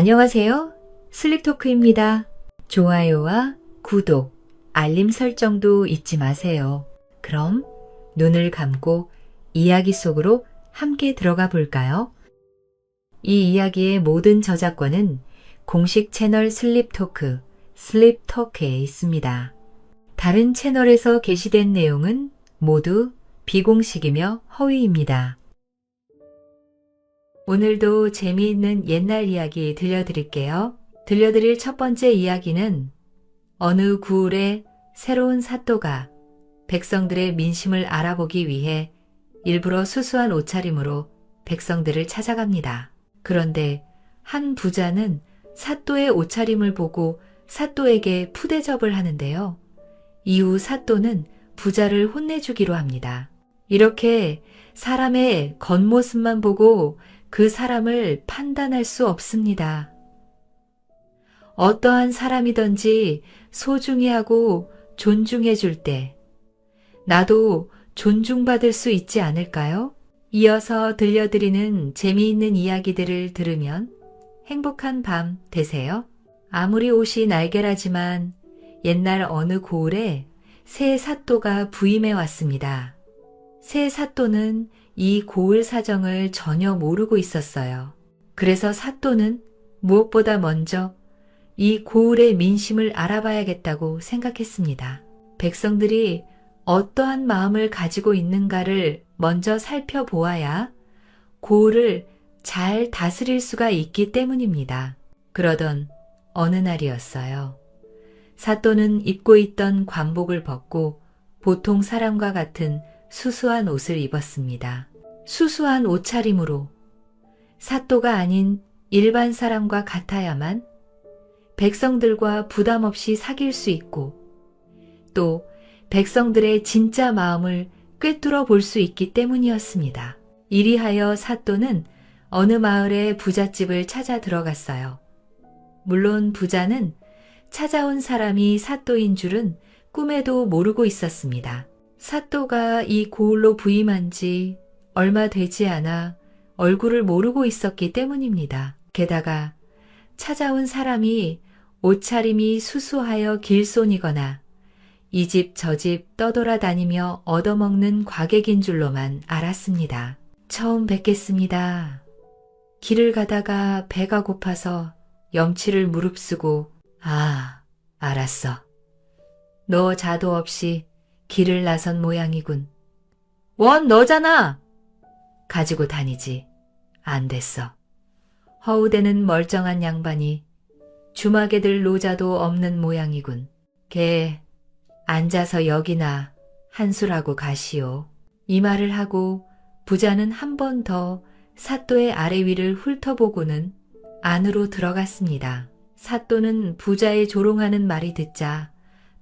안녕하세요. 슬립토크입니다. 좋아요와 구독, 알림 설정도 잊지 마세요. 그럼 눈을 감고 이야기 속으로 함께 들어가 볼까요? 이 이야기의 모든 저작권은 공식 채널 슬립토크에 있습니다. 다른 채널에서 게시된 내용은 모두 비공식이며 허위입니다. 오늘도 재미있는 옛날 이야기 들려드릴게요. 들려드릴 첫 번째 이야기는 어느 구울에 새로운 사또가 백성들의 민심을 알아보기 위해 일부러 수수한 옷차림으로 백성들을 찾아갑니다. 그런데 한 부자는 사또의 옷차림을 보고 사또에게 푸대접을 하는데요. 이후 사또는 부자를 혼내주기로 합니다. 이렇게 사람의 겉모습만 보고 그 사람을 판단할 수 없습니다. 어떠한 사람이든지 소중히 하고 존중해 줄 때 나도 존중받을 수 있지 않을까요? 이어서 들려드리는 재미있는 이야기들을 들으면 행복한 밤 되세요. 아무리 옷이 날개라지만 옛날 어느 고을에 새 사또가 부임해 왔습니다. 새 사또는 이 고을 사정을 전혀 모르고 있었어요. 그래서 사또는 무엇보다 먼저 이 고을의 민심을 알아봐야겠다고 생각했습니다. 백성들이 어떠한 마음을 가지고 있는가를 먼저 살펴보아야 고을을 잘 다스릴 수가 있기 때문입니다. 그러던 어느 날이었어요. 사또는 입고 있던 관복을 벗고 보통 사람과 같은 수수한 옷을 입었습니다. 수수한 옷차림으로 사또가 아닌 일반 사람과 같아야만 백성들과 부담 없이 사귈 수 있고 또 백성들의 진짜 마음을 꿰뚫어 볼 수 있기 때문이었습니다. 이리하여 사또는 어느 마을의 부잣집을 찾아 들어갔어요. 물론 부자는 찾아온 사람이 사또인 줄은 꿈에도 모르고 있었습니다. 사또가 이 고을로 부임한 지 얼마 되지 않아 얼굴을 모르고 있었기 때문입니다. 게다가 찾아온 사람이 옷차림이 수수하여 길손이거나 이 집 저 집 떠돌아다니며 얻어먹는 과객인 줄로만 알았습니다. 처음 뵙겠습니다. 길을 가다가 배가 고파서 염치를 무릅쓰고 알았어. 너 자도 없이 길을 나선 모양이군. 원 너잖아. 가지고 다니지. 안 됐어. 허우대는 멀쩡한 양반이 주막에 들 노자도 없는 모양이군. 걔 앉아서 여기나 한술하고 가시오. 이 말을 하고 부자는 한 번 더 사또의 아래 위를 훑어보고는 안으로 들어갔습니다. 사또는 부자의 조롱하는 말이 듣자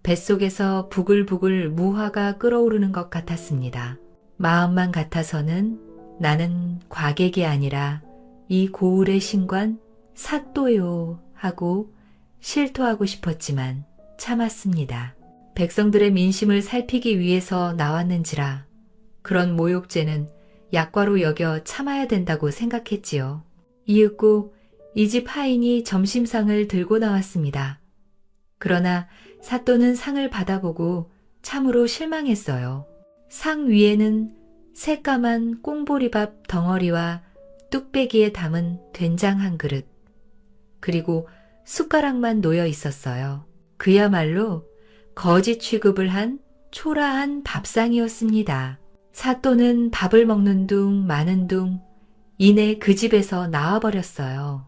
뱃속에서 부글부글 무화가 끓어오르는 것 같았습니다. 마음만 같아서는 나는 과객이 아니라 이 고을의 신관 사또요 하고 실토하고 싶었지만 참았습니다. 백성들의 민심을 살피기 위해서 나왔는지라 그런 모욕죄는 약과로 여겨 참아야 된다고 생각했지요. 이윽고 이 집 하인이 점심상을 들고 나왔습니다. 그러나 사또는 상을 받아보고 참으로 실망했어요. 상 위에는 새까만 꽁보리밥 덩어리와 뚝배기에 담은 된장 한 그릇, 그리고 숟가락만 놓여 있었어요. 그야말로 거지 취급을 한 초라한 밥상이었습니다. 사또는 밥을 먹는 둥 마는 둥 이내 그 집에서 나와버렸어요.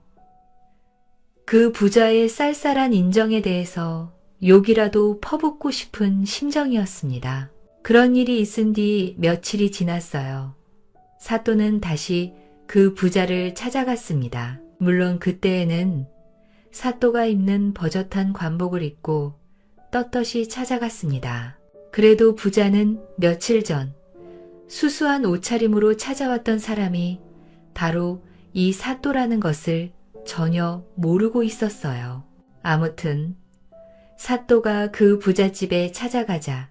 그 부자의 쌀쌀한 인정에 대해서 욕이라도 퍼붓고 싶은 심정이었습니다. 그런 일이 있은 뒤 며칠이 지났어요. 사또는 다시 그 부자를 찾아갔습니다. 물론 그때에는 사또가 입는 버젓한 관복을 입고 떳떳이 찾아갔습니다. 그래도 부자는 며칠 전 수수한 옷차림으로 찾아왔던 사람이 바로 이 사또라는 것을 전혀 모르고 있었어요. 아무튼 사또가 그 부잣집에 찾아가자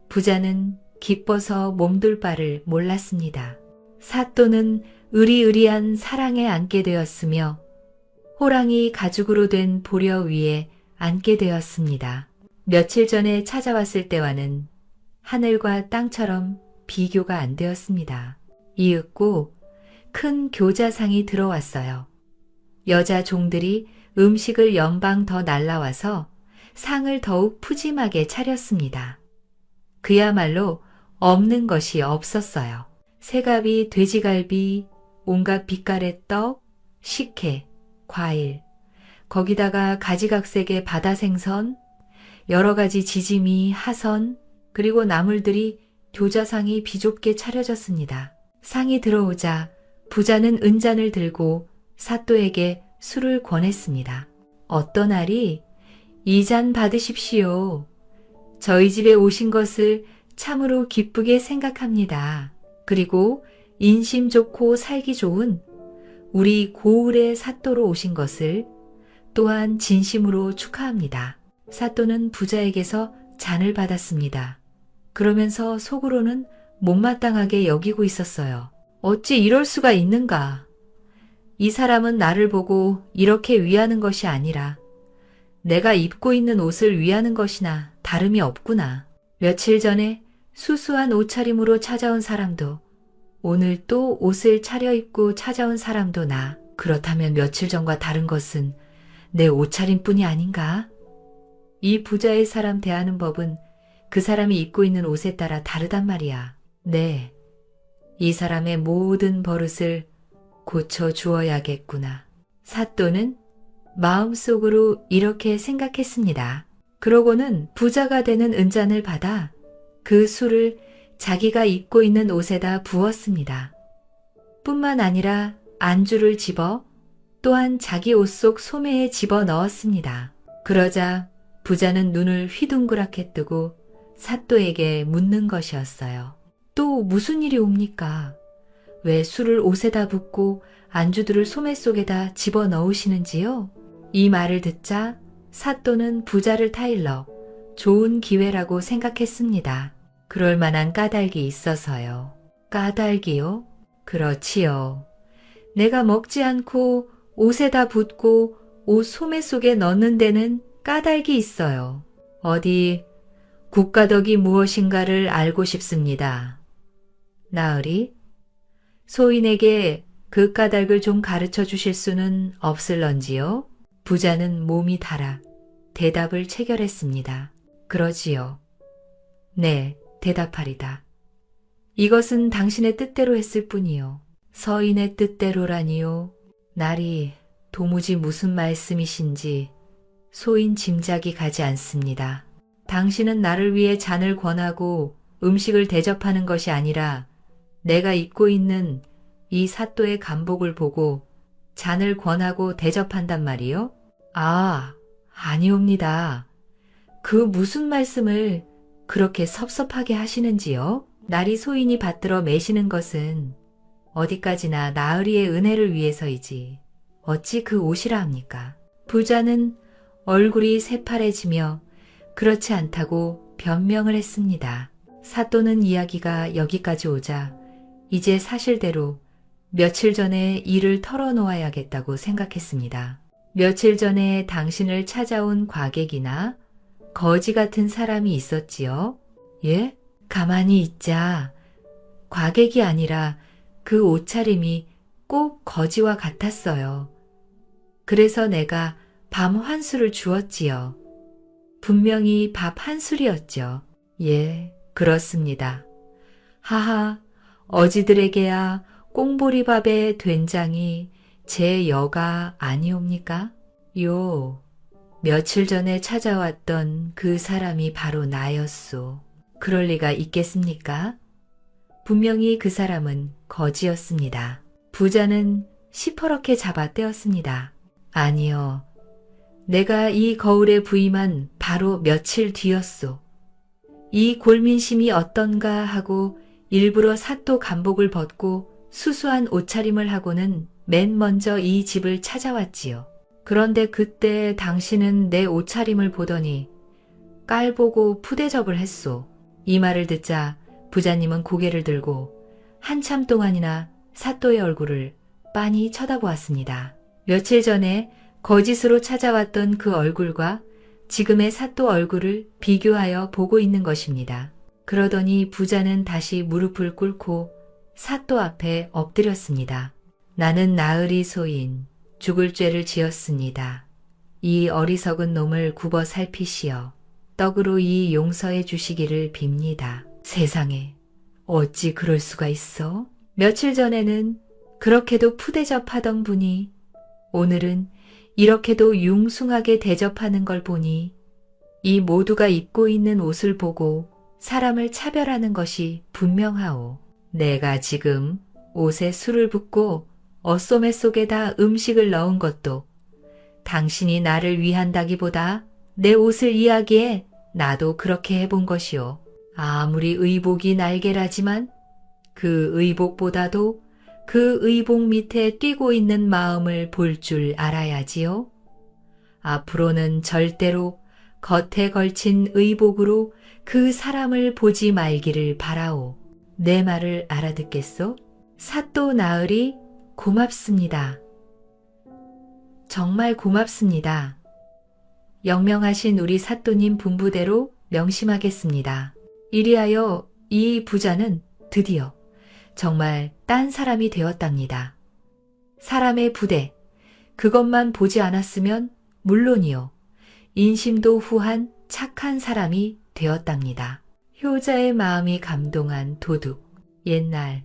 부자는 기뻐서 몸둘 바를 몰랐습니다. 사또는 으리으리한 사랑에 안게 되었으며 호랑이 가죽으로 된 보려 위에 앉게 되었습니다. 며칠 전에 찾아왔을 때와는 하늘과 땅처럼 비교가 안 되었습니다. 이윽고 큰 교자상이 들어왔어요. 여자 종들이 음식을 연방 더 날라와서 상을 더욱 푸짐하게 차렸습니다. 그야말로 없는 것이 없었어요. 새갈비, 돼지갈비, 온갖 빛깔의 떡, 식혜, 과일, 거기다가 가지각색의 바다 생선, 여러 가지 지짐이, 하선, 그리고 나물들이 교자상이 비좁게 차려졌습니다. 상이 들어오자 부자는 은잔을 들고 사또에게 술을 권했습니다. 어떤 알이 이 잔 받으십시오. 저희 집에 오신 것을 참으로 기쁘게 생각합니다. 그리고 인심 좋고 살기 좋은 우리 고을의 사또로 오신 것을 또한 진심으로 축하합니다. 사또는 부자에게서 잔을 받았습니다. 그러면서 속으로는 못마땅하게 여기고 있었어요. 어찌 이럴 수가 있는가? 이 사람은 나를 보고 이렇게 위하는 것이 아니라 내가 입고 있는 옷을 위하는 것이나 다름이 없구나. 며칠 전에 수수한 옷차림으로 찾아온 사람도 오늘 또 옷을 차려입고 찾아온 사람도 나. 그렇다면 며칠 전과 다른 것은 내 옷차림뿐이 아닌가? 이 부자의 사람 대하는 법은 그 사람이 입고 있는 옷에 따라 다르단 말이야. 네, 이 사람의 모든 버릇을 고쳐 주어야겠구나. 사또는 마음속으로 이렇게 생각했습니다. 그러고는 부자가 되는 은잔을 받아 그 술을 자기가 입고 있는 옷에다 부었습니다. 뿐만 아니라 안주를 집어 또한 자기 옷 속 소매에 집어 넣었습니다. 그러자 부자는 눈을 휘둥그랗게 뜨고 사또에게 묻는 것이었어요. 또 무슨 일이 옵니까? 왜 술을 옷에다 붓고 안주들을 소매 속에다 집어 넣으시는지요? 이 말을 듣자 사또는 부자를 타일러 좋은 기회라고 생각했습니다. 그럴 만한 까닭이 있어서요. 까닭이요? 그렇지요. 내가 먹지 않고 옷에다 붓고 옷 소매 속에 넣는 데는 까닭이 있어요. 어디 국가덕이 무엇인가를 알고 싶습니다. 나으리, 소인에게 그 까닭을 좀 가르쳐 주실 수는 없을런지요? 부자는 몸이 달아 대답을 체결했습니다. 그러지요. 네, 대답하리다. 이것은 당신의 뜻대로 했을 뿐이요. 서인의 뜻대로라니요. 날이 도무지 무슨 말씀이신지 소인 짐작이 가지 않습니다. 당신은 나를 위해 잔을 권하고 음식을 대접하는 것이 아니라 내가 입고 있는 이 사또의 간복을 보고 잔을 권하고 대접한단 말이요? 아, 아니옵니다. 그 무슨 말씀을 그렇게 섭섭하게 하시는지요? 날이 소인이 받들어 매시는 것은 어디까지나 나으리의 은혜를 위해서이지 어찌 그 옷이라 합니까? 부자는 얼굴이 새파래지며 그렇지 않다고 변명을 했습니다. 사또는 이야기가 여기까지 오자 이제 사실대로 며칠 전에 일을 털어놓아야겠다고 생각했습니다. 며칠 전에 당신을 찾아온 과객이나 거지 같은 사람이 있었지요? 예? 가만히 있자. 과객이 아니라 그 옷차림이 꼭 거지와 같았어요. 그래서 내가 밤 환수를 주었지요. 분명히 밥 한 술이었죠. 예, 그렇습니다. 하하, 어지들에게야 꽁보리밥의 된장이 제 여가 아니옵니까? 요, 며칠 전에 찾아왔던 그 사람이 바로 나였소. 그럴 리가 있겠습니까? 분명히 그 사람은 거지였습니다. 부자는 시퍼렇게 잡아 떼었습니다. 아니요. 내가 이 거울에 부임한 바로 며칠 뒤였소. 이 골민심이 어떤가 하고 일부러 사또 간복을 벗고 수수한 옷차림을 하고는 맨 먼저 이 집을 찾아왔지요. 그런데 그때 당신은 내 옷차림을 보더니 깔보고 푸대접을 했소. 이 말을 듣자 부자님은 고개를 들고 한참 동안이나 사또의 얼굴을 빤히 쳐다보았습니다. 며칠 전에 거짓으로 찾아왔던 그 얼굴과 지금의 사또 얼굴을 비교하여 보고 있는 것입니다. 그러더니 부자는 다시 무릎을 꿇고 사또 앞에 엎드렸습니다. 나는 나으리 소인 죽을 죄를 지었습니다. 이 어리석은 놈을 굽어 살피시어 떡으로 이 용서해 주시기를 빕니다. 세상에 어찌 그럴 수가 있어? 며칠 전에는 그렇게도 푸대접하던 분이 오늘은 이렇게도 융숭하게 대접하는 걸 보니 이 모두가 입고 있는 옷을 보고 사람을 차별하는 것이 분명하오. 내가 지금 옷에 술을 붓고 어소매 속에다 음식을 넣은 것도 당신이 나를 위한다기보다 내 옷을 이야기해 나도 그렇게 해본 것이오. 아무리 의복이 날개라지만 그 의복보다도 그 의복 밑에 뛰고 있는 마음을 볼 줄 알아야지요. 앞으로는 절대로 겉에 걸친 의복으로 그 사람을 보지 말기를 바라오. 내 말을 알아듣겠소? 사또 나으리 고맙습니다. 정말 고맙습니다. 영명하신 우리 사또님 분부대로 명심하겠습니다. 이리하여 이 부자는 드디어 정말 딴 사람이 되었답니다. 사람의 부대, 그것만 보지 않았으면 물론이요. 인심도 후한 착한 사람이 되었답니다. 효자의 마음이 감동한 도둑. 옛날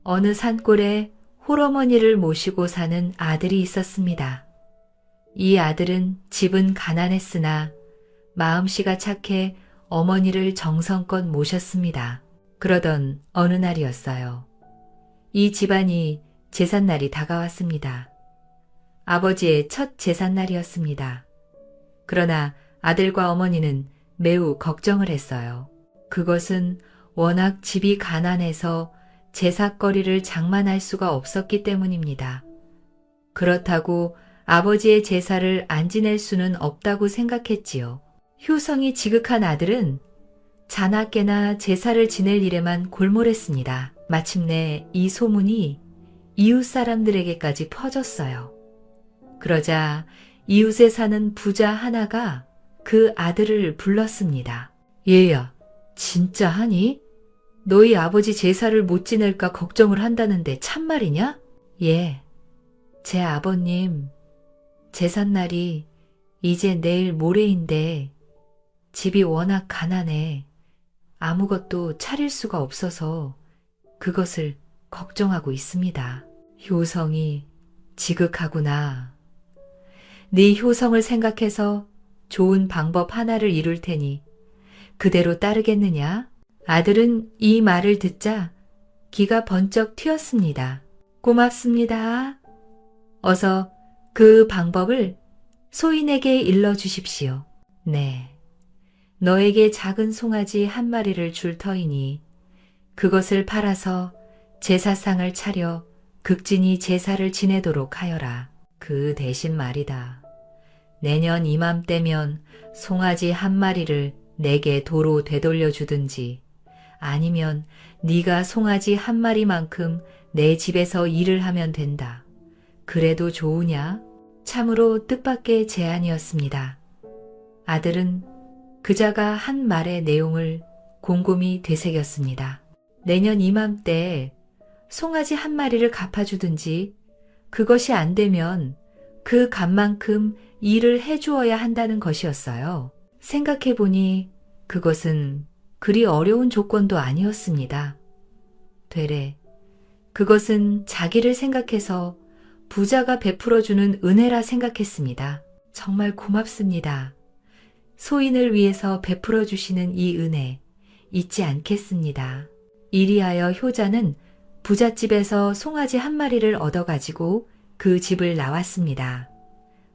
어느 산골에 홀어머니를 모시고 사는 아들이 있었습니다. 이 아들은 집은 가난했으나 마음씨가 착해 어머니를 정성껏 모셨습니다. 그러던 어느 날이었어요. 이 집안이 제삿날이 다가왔습니다. 아버지의 첫 제삿날이었습니다. 그러나 아들과 어머니는 매우 걱정을 했어요. 그것은 워낙 집이 가난해서 제삿거리를 장만할 수가 없었기 때문입니다. 그렇다고 아버지의 제사를 안 지낼 수는 없다고 생각했지요. 효성이 지극한 아들은 자나깨나 제사를 지낼 일에만 골몰했습니다. 마침내 이 소문이 이웃 사람들에게까지 퍼졌어요. 그러자 이웃에 사는 부자 하나가 그 아들을 불렀습니다. 얘야, 진짜 하니? 너희 아버지 제사를 못 지낼까 걱정을 한다는데 참말이냐? 예, 제 아버님 제삿날이 이제 내일 모레인데 집이 워낙 가난해 아무것도 차릴 수가 없어서 그것을 걱정하고 있습니다. 효성이 지극하구나. 네 효성을 생각해서 좋은 방법 하나를 이룰 테니 그대로 따르겠느냐? 아들은 이 말을 듣자 기가 번쩍 튀었습니다. 고맙습니다. 어서 그 방법을 소인에게 일러주십시오. 네. 너에게 작은 송아지 한 마리를 줄 터이니 그것을 팔아서 제사상을 차려 극진히 제사를 지내도록 하여라. 그 대신 말이다. 내년 이맘때면 송아지 한 마리를 내게 도로 되돌려 주든지 아니면 네가 송아지 한 마리만큼 내 집에서 일을 하면 된다. 그래도 좋으냐? 참으로 뜻밖의 제안이었습니다. 아들은 그자가 한 말의 내용을 곰곰이 되새겼습니다. 내년 이맘때 송아지 한 마리를 갚아주든지 그것이 안 되면 그 값만큼 일을 해주어야 한다는 것이었어요. 생각해보니 그것은 그리 어려운 조건도 아니었습니다. 되레 그것은 자기를 생각해서 부자가 베풀어주는 은혜라 생각했습니다. 정말 고맙습니다. 소인을 위해서 베풀어주시는 이 은혜 잊지 않겠습니다. 이리하여 효자는 부잣집에서 송아지 한 마리를 얻어가지고 그 집을 나왔습니다.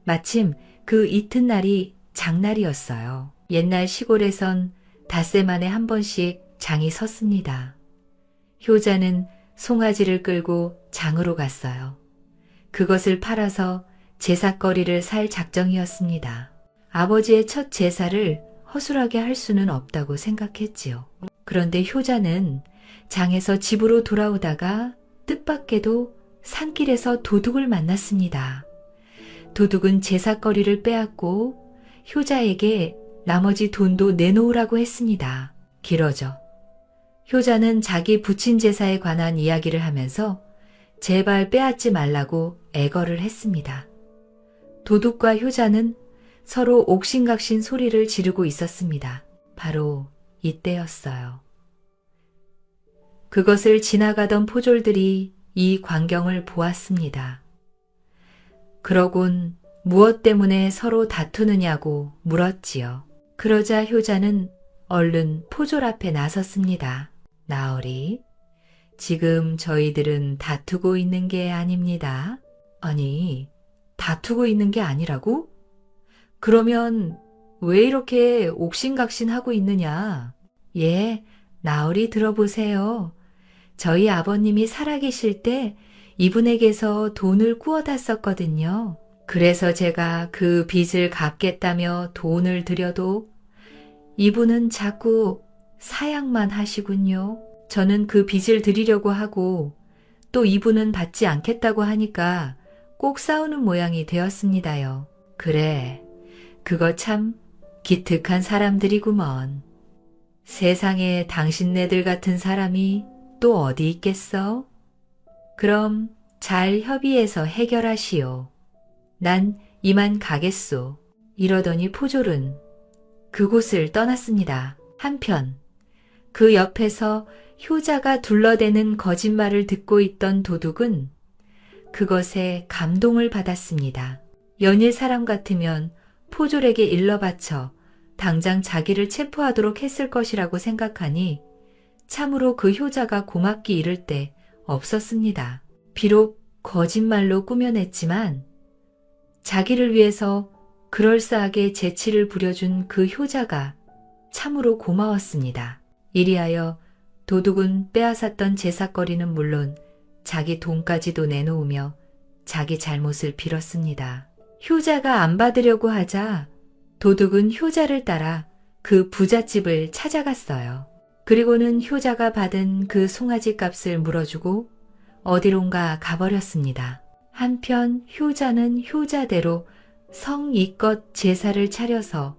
마침 그 이튿날이 장날이었어요. 옛날 시골에선 닷새 만에 한 번씩 장이 섰습니다. 효자는 송아지를 끌고 장으로 갔어요. 그것을 팔아서 제삿거리를 살 작정이었습니다. 아버지의 첫 제사를 허술하게 할 수는 없다고 생각했지요. 그런데 효자는 장에서 집으로 돌아오다가 뜻밖에도 산길에서 도둑을 만났습니다. 도둑은 제삿거리를 빼앗고 효자에게 나머지 돈도 내놓으라고 했습니다. 길어져. 효자는 자기 부친 제사에 관한 이야기를 하면서 제발 빼앗지 말라고 애걸을 했습니다. 도둑과 효자는 서로 옥신각신 소리를 지르고 있었습니다. 바로 이때였어요. 그것을 지나가던 포졸들이 이 광경을 보았습니다. 그러곤 무엇 때문에 서로 다투느냐고 물었지요. 그러자 효자는 얼른 포졸 앞에 나섰습니다. 나으리, 지금 저희들은 다투고 있는 게 아닙니다. 아니, 다투고 있는 게 아니라고? 그러면 왜 이렇게 옥신각신하고 있느냐? 예, 나으리 들어보세요. 저희 아버님이 살아계실 때 이분에게서 돈을 꾸어다 썼거든요. 그래서 제가 그 빚을 갚겠다며 돈을 드려도 이분은 자꾸 사양만 하시군요. 저는 그 빚을 드리려고 하고 또 이분은 받지 않겠다고 하니까 꼭 싸우는 모양이 되었습니다요. 그래, 그거 참 기특한 사람들이구먼. 세상에 당신네들 같은 사람이 또 어디 있겠어? 그럼 잘 협의해서 해결하시오. 난 이만 가겠소. 이러더니 포졸은 그곳을 떠났습니다. 한편 그 옆에서 효자가 둘러대는 거짓말을 듣고 있던 도둑은 그것에 감동을 받았습니다. 연일 사람 같으면 포졸에게 일러 바쳐 당장 자기를 체포하도록 했을 것이라고 생각하니 참으로 그 효자가 고맙기 이를 데 없었습니다. 비록 거짓말로 꾸며냈지만 자기를 위해서 그럴싸하게 재치를 부려준 그 효자가 참으로 고마웠습니다. 이리하여 도둑은 빼앗았던 제삿거리는 물론 자기 돈까지도 내놓으며 자기 잘못을 빌었습니다. 효자가 안 받으려고 하자 도둑은 효자를 따라 그 부잣집을 찾아갔어요. 그리고는 효자가 받은 그 송아지 값을 물어주고 어디론가 가버렸습니다. 한편 효자는 효자대로 성의껏 제사를 차려서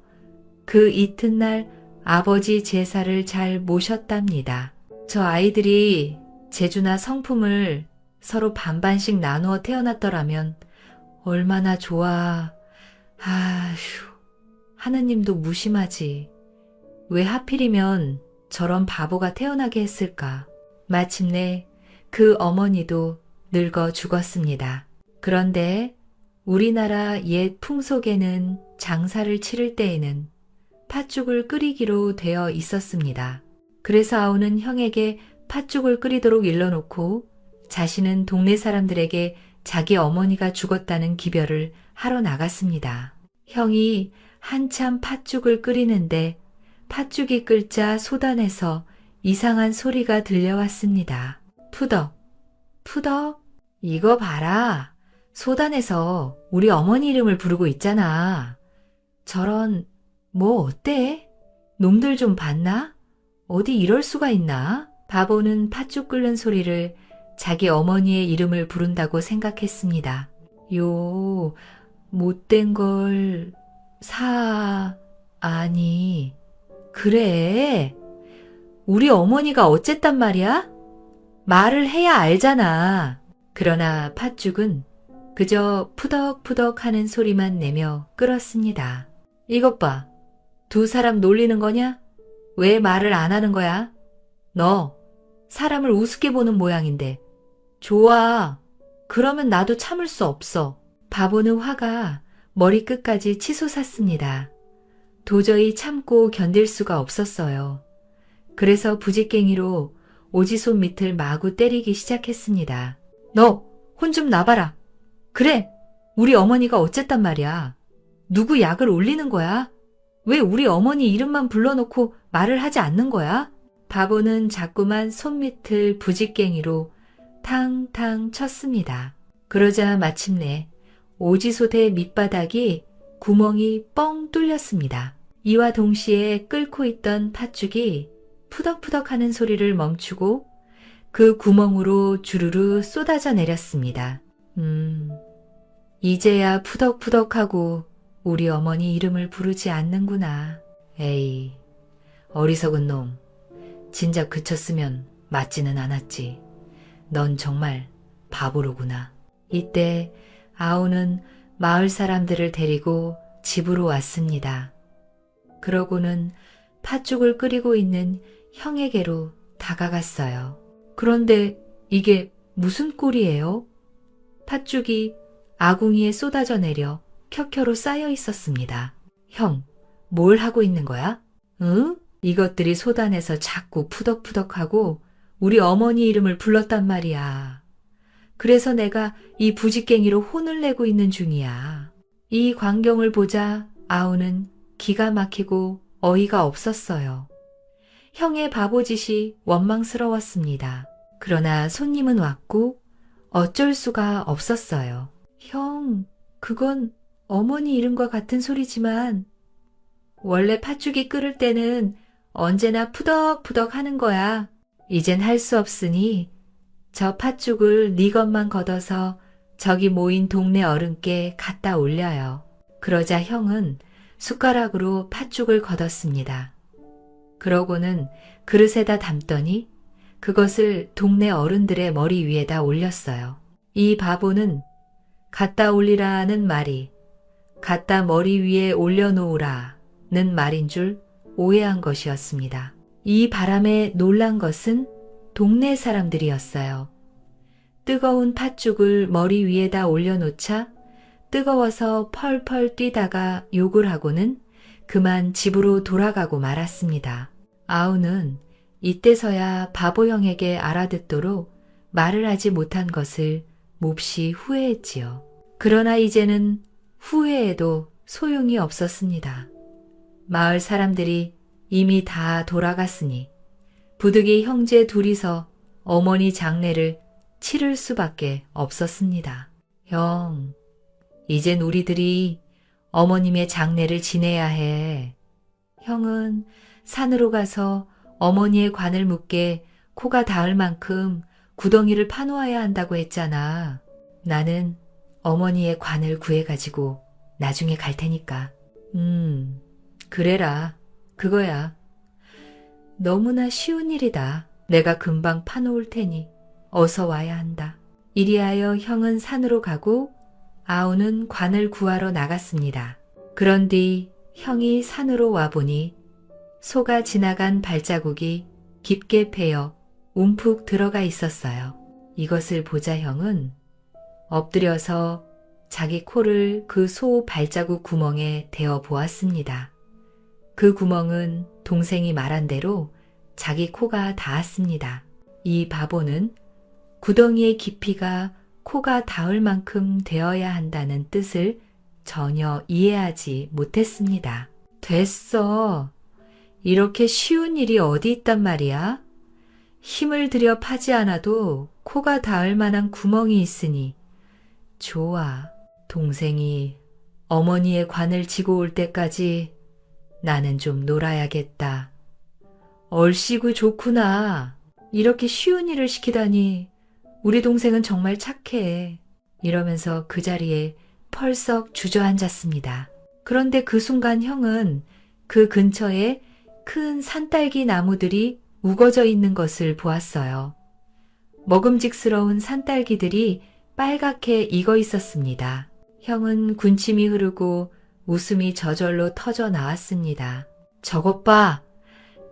그 이튿날 아버지 제사를 잘 모셨답니다. 저 아이들이 재주나 성품을 서로 반반씩 나누어 태어났더라면 얼마나 좋아. 아휴, 하느님도 무심하지. 왜 하필이면 저런 바보가 태어나게 했을까. 마침내 그 어머니도 늙어 죽었습니다. 그런데 우리나라 옛 풍속에는 장사를 치를 때에는 팥죽을 끓이기로 되어 있었습니다. 그래서 아우는 형에게 팥죽을 끓이도록 일러놓고 자신은 동네 사람들에게 자기 어머니가 죽었다는 기별을 하러 나갔습니다. 형이 한참 팥죽을 끓이는데 팥죽이 끓자 소단에서 이상한 소리가 들려왔습니다. 푸덕, 푸덕, 이거 봐라. 소단에서 우리 어머니 이름을 부르고 있잖아. 저런, 뭐 어때? 놈들 좀 봤나? 어디 이럴 수가 있나? 바보는 팥죽 끓는 소리를 자기 어머니의 이름을 부른다고 생각했습니다. 요, 못된 걸, 아니, 그래. 우리 어머니가 어쨌단 말이야? 말을 해야 알잖아. 그러나 팥죽은 그저 푸덕푸덕 하는 소리만 내며 끓었습니다. 이것 봐. 두 사람 놀리는 거냐? 왜 말을 안 하는 거야? 너 사람을 우습게 보는 모양인데. 좋아. 그러면 나도 참을 수 없어. 바보는 화가 머리끝까지 치솟았습니다. 도저히 참고 견딜 수가 없었어요. 그래서 부직갱이로 오지손 밑을 마구 때리기 시작했습니다. 너 혼 좀 놔봐라. 그래, 우리 어머니가 어쨌단 말이야. 누구 약을 올리는 거야? 왜 우리 어머니 이름만 불러놓고 말을 하지 않는 거야? 바보는 자꾸만 손밑을 부직갱이로 탕탕 쳤습니다. 그러자 마침내 오지솥의 밑바닥이 구멍이 뻥 뚫렸습니다. 이와 동시에 끓고 있던 팥죽이 푸덕푸덕 하는 소리를 멈추고 그 구멍으로 주르르 쏟아져 내렸습니다. 이제야 푸덕푸덕하고 우리 어머니 이름을 부르지 않는구나. 에이, 어리석은 놈. 진작 그쳤으면 맞지는 않았지. 넌 정말 바보로구나. 이때 아우는 마을 사람들을 데리고 집으로 왔습니다. 그러고는 팥죽을 끓이고 있는 형에게로 다가갔어요. 그런데 이게 무슨 꼴이에요? 팥죽이 아궁이에 쏟아져 내려 켜켜로 쌓여 있었습니다. 형, 뭘 하고 있는 거야? 응? 이것들이 쏟아내서 자꾸 푸덕푸덕하고 우리 어머니 이름을 불렀단 말이야. 그래서 내가 이 부직갱이로 혼을 내고 있는 중이야. 이 광경을 보자 아우는 기가 막히고 어이가 없었어요. 형의 바보짓이 원망스러웠습니다. 그러나 손님은 왔고 어쩔 수가 없었어요. 형, 그건 어머니 이름과 같은 소리지만 원래 팥죽이 끓을 때는 언제나 푸덕푸덕 하는 거야. 이젠 할 수 없으니 저 팥죽을 네 것만 걷어서 저기 모인 동네 어른께 갖다 올려요. 그러자 형은 숟가락으로 팥죽을 걷었습니다. 그러고는 그릇에다 담더니 그것을 동네 어른들의 머리 위에다 올렸어요. 이 바보는 갖다 올리라는 말이 갖다 머리 위에 올려놓으라는 말인 줄 오해한 것이었습니다. 이 바람에 놀란 것은 동네 사람들이었어요. 뜨거운 팥죽을 머리 위에다 올려놓자 뜨거워서 펄펄 뛰다가 욕을 하고는 그만 집으로 돌아가고 말았습니다. 아우는 이때서야 바보 형에게 알아듣도록 말을 하지 못한 것을 몹시 후회했지요. 그러나 이제는 후회해도 소용이 없었습니다. 마을 사람들이 이미 다 돌아갔으니 부득이 형제 둘이서 어머니 장례를 치를 수밖에 없었습니다. 형, 이젠 우리들이 어머님의 장례를 지내야 해. 형은 산으로 가서 어머니의 관을 묻게 코가 닿을 만큼 구덩이를 파놓아야 한다고 했잖아. 나는 어머니의 관을 구해가지고 나중에 갈 테니까. 그래라. 그거야. 너무나 쉬운 일이다. 내가 금방 파놓을 테니 어서 와야 한다. 이리하여 형은 산으로 가고 아우는 관을 구하러 나갔습니다. 그런 뒤 형이 산으로 와보니 소가 지나간 발자국이 깊게 패여 움푹 들어가 있었어요. 이것을 보자 형은 엎드려서 자기 코를 그 소 발자국 구멍에 대어 보았습니다. 그 구멍은 동생이 말한 대로 자기 코가 닿았습니다. 이 바보는 구덩이의 깊이가 코가 닿을 만큼 되어야 한다는 뜻을 전혀 이해하지 못했습니다. 됐어. 이렇게 쉬운 일이 어디 있단 말이야? 힘을 들여 파지 않아도 코가 닿을 만한 구멍이 있으니 좋아. 동생이 어머니의 관을 지고 올 때까지 나는 좀 놀아야겠다. 얼씨구 좋구나. 이렇게 쉬운 일을 시키다니 우리 동생은 정말 착해. 이러면서 그 자리에 펄썩 주저앉았습니다. 그런데 그 순간 형은 그 근처에 큰 산딸기 나무들이 우거져 있는 것을 보았어요. 먹음직스러운 산딸기들이 빨갛게 익어 있었습니다. 형은 군침이 흐르고 웃음이 저절로 터져 나왔습니다. 저것 봐.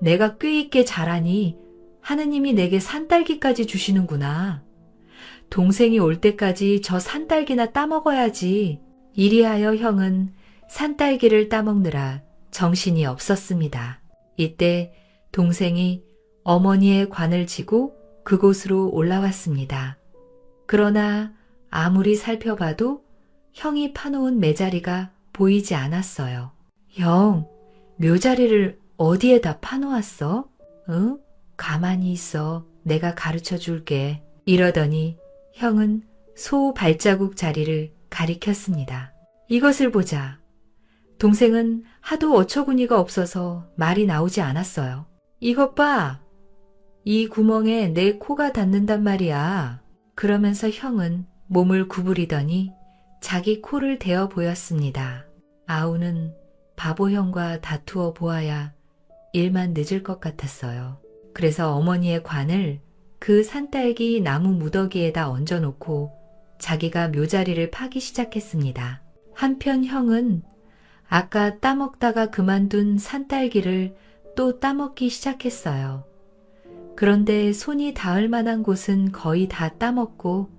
내가 꽤 있게 자라니 하느님이 내게 산딸기까지 주시는구나. 동생이 올 때까지 저 산딸기나 따먹어야지. 이리하여 형은 산딸기를 따먹느라 정신이 없었습니다. 이때 동생이 어머니의 관을 지고 그곳으로 올라왔습니다. 그러나 아무리 살펴봐도 형이 파놓은 매자리가 보이지 않았어요. 형, 묘자리를 어디에다 파놓았어? 응? 가만히 있어. 내가 가르쳐 줄게. 이러더니 형은 소 발자국 자리를 가리켰습니다. 이것을 보자. 동생은 하도 어처구니가 없어서 말이 나오지 않았어요. 이것 봐. 이 구멍에 내 코가 닿는단 말이야. 그러면서 형은 몸을 구부리더니 자기 코를 대어 보였습니다. 아우는 바보형과 다투어 보아야 일만 늦을 것 같았어요. 그래서 어머니의 관을 그 산딸기 나무 무더기에다 얹어놓고 자기가 묘자리를 파기 시작했습니다. 한편 형은 아까 따먹다가 그만둔 산딸기를 또 따먹기 시작했어요. 그런데 손이 닿을 만한 곳은 거의 다 따먹고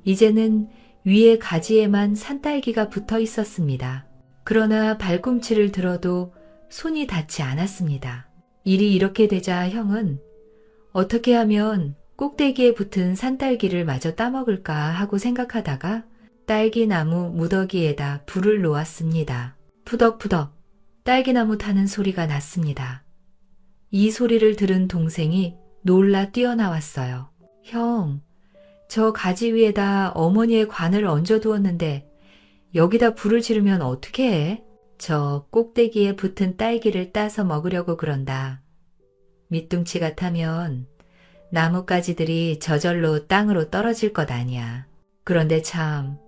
이제는 위에 가지에만 산딸기가 붙어 있었습니다. 그러나 발꿈치를 들어도 손이 닿지 않았습니다. 일이 이렇게 되자 형은 어떻게 하면 꼭대기에 붙은 산딸기를 마저 따먹을까 하고 생각하다가 딸기나무 무더기에다 불을 놓았습니다. 푸덕푸덕 딸기나무 타는 소리가 났습니다. 이 소리를 들은 동생이 놀라 뛰어나왔어요. 형, 저 가지 위에다 어머니의 관을 얹어두었는데 여기다 불을 지르면 어떻게 해? 저 꼭대기에 붙은 딸기를 따서 먹으려고 그런다. 밑둥치 같으면 나뭇가지들이 저절로 땅으로 떨어질 것 아니야. 그런데 참